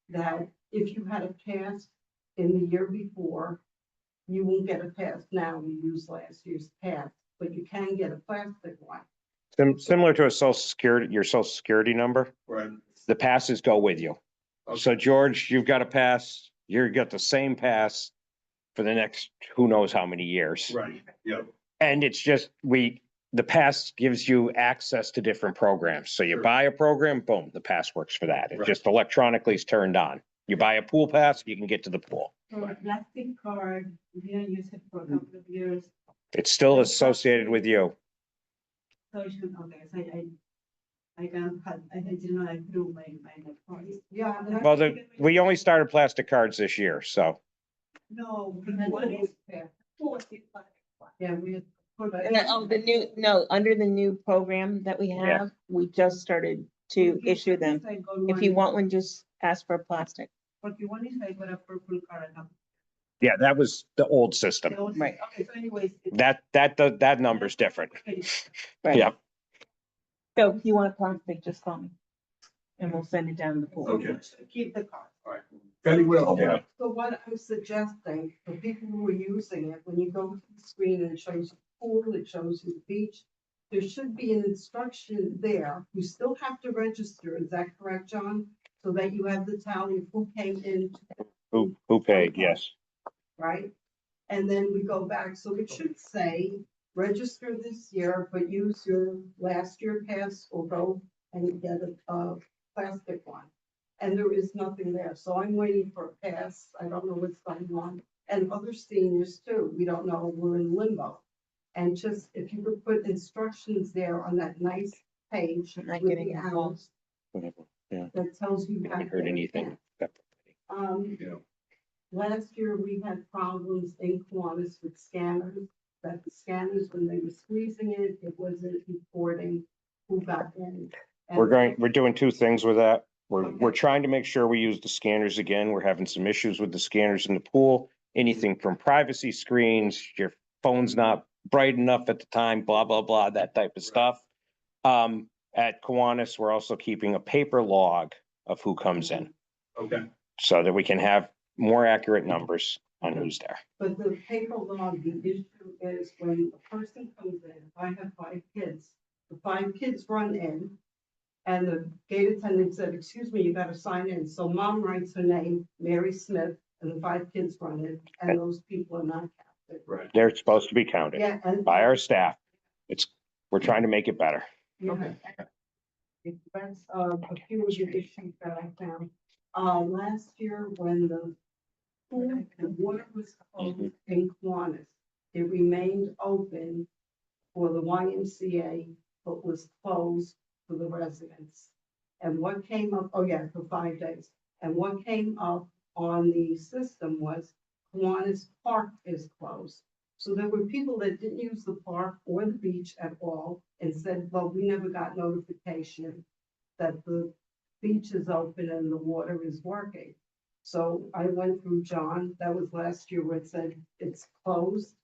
that if you had a pass in the year before, you won't get a pass now. You use last year's pass, but you can get a plastic one. Similar to a your social security number, Right. the passes go with you. So George, you've got a pass, you've got the same pass for the next, who knows how many years. Right, yeah. And it's just, the pass gives you access to different programs. So you buy a program, boom, the pass works for that. It Right. just electronically is turned on. You buy a pool pass, you can get to the pool. So a plastic card, we didn't use it for a couple of years. It's still associated with you. So it should, okay, so I can't, I did not approve my card. Yeah. and I Well, think it we only started plastic cards this year, so. No, what is there? Yeah, we had. Under the new program that we Yeah. have, we just started to issue them. If you want one, just ask for plastic. Porque one is I got a purple card. Yeah, that was the old system. Right. Okay, so anyways. That number's different. Right. Yeah. So if you want plastic, just call me. And we'll send it down the pool. Okay. Keep the card. All right. Betty will. Yeah. So what I'm suggesting, for people who are using it, when you go to the screen and it shows the pool, it shows you the beach, there should be an instruction there. You still have to register, is that correct, John? So that you have the tally of who came in. Who paid, yes. Right? And then we go back, so it should say, register this year, but use your last year pass or go and get a plastic one. And there is nothing there, so I'm waiting for a pass, I don't know what's going on, and other seniors too, we don't know, we're in limbo. And just, if you could put instructions there on that nice page with the arrows Yeah. that tells you. Haven't heard anything. Yeah. Last year, we had problems in Kiwanis with scanners, that the scanners, when they were squeezing it, it wasn't reporting who got in. And- We're doing two things with that. We're trying to make sure we use the scanners again. We're having some issues with the scanners in the pool. Anything from privacy screens, your phone's not bright enough at the time, blah, blah, blah, that type of stuff. At Kiwanis, we're also keeping a paper log of who comes in, Okay. so that we can have more accurate numbers on who's there. But the paper log, the issue is when a person comes in, if I have 5 kids, the 5 kids run in. And the gate attendant said, excuse me, you gotta sign in. So mom writes her name, Mary Smith, and the 5 kids run in, and those people are not counted. Right. They're supposed to be counted Yeah, and. by our staff. We're trying to make it better. Yeah. It depends, a few of the issues that I found, last year when the water was closed in Kiwanis, it remained open for the YMCA, but was closed for the residents. And what came up, oh yeah, for 5 days, and what came up on the system was Kiwanis Park is closed. So there were people that didn't use the park or the beach at all and said, well, we never got notification that the beach is open and the water is working. So I went through John, that was last year where it said it's closed.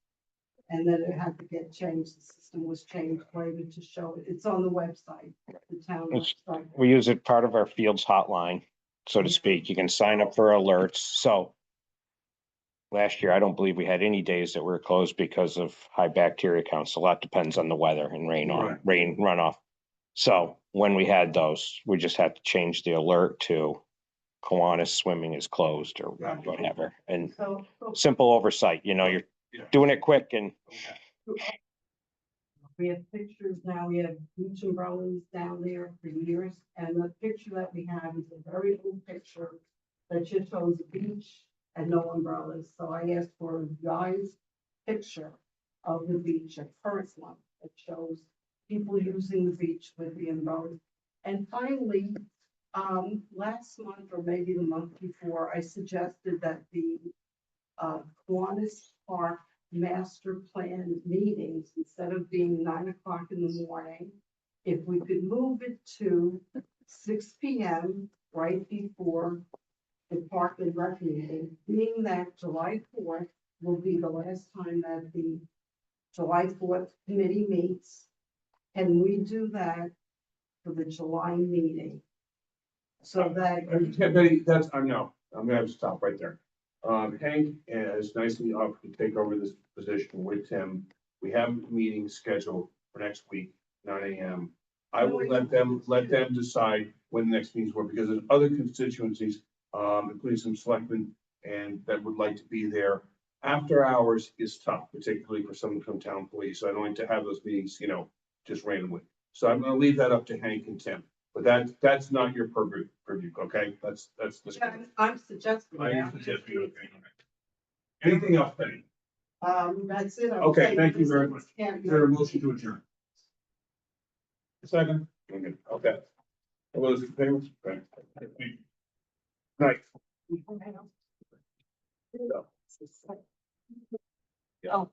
And then it had to get changed, the system was changed later to show it, it's on the website, the town It's- website. We use it part of our fields hotline, so to speak. You can sign up for alerts. So last year, I don't believe we had any days that were closed because of high bacteria counts. A lot depends on the weather and Right. rain runoff. So when we had those, we just had to change the alert to Kiwanis swimming is closed or Right. whatever. And So simple oversight, you're Yeah. doing it quick and we have pictures now, we have beach umbrellas down there for years, and the picture that we have is a very old picture that just shows the beach and no umbrellas, so I asked for a guy's picture of the beach, a current one, that shows people using the beach with the umbrellas. And finally, last month or maybe the month before, I suggested that the Kiwanis Park master plan meetings, instead of being 9 o'clock in the morning, if we could move it to 6 PM right before the park and rec meeting, being that July 4th will be the last time that the July 4th committee meets. Can we do that for the July meeting? So that. Betty, I'm gonna have to stop right there. Hank has nicely offered to take over this position with Tim. We have a meeting scheduled for next week, 9 AM. I will let them decide when the next meetings were, because there's other constituencies, including some selectmen, and that would like to be there. After hours is tough, particularly for someone from town police, so I don't like to have those meetings, just randomly. So I'm gonna leave that up to Hank and Tim, but that's not your purview, okay? That's. I'm suggesting. I suggest you, okay. Anything else, Benny? That's it. Okay, thank you very much. Yeah, Is there a motion to adjourn? Second. Okay. All those in favor? Okay. Right. Oh.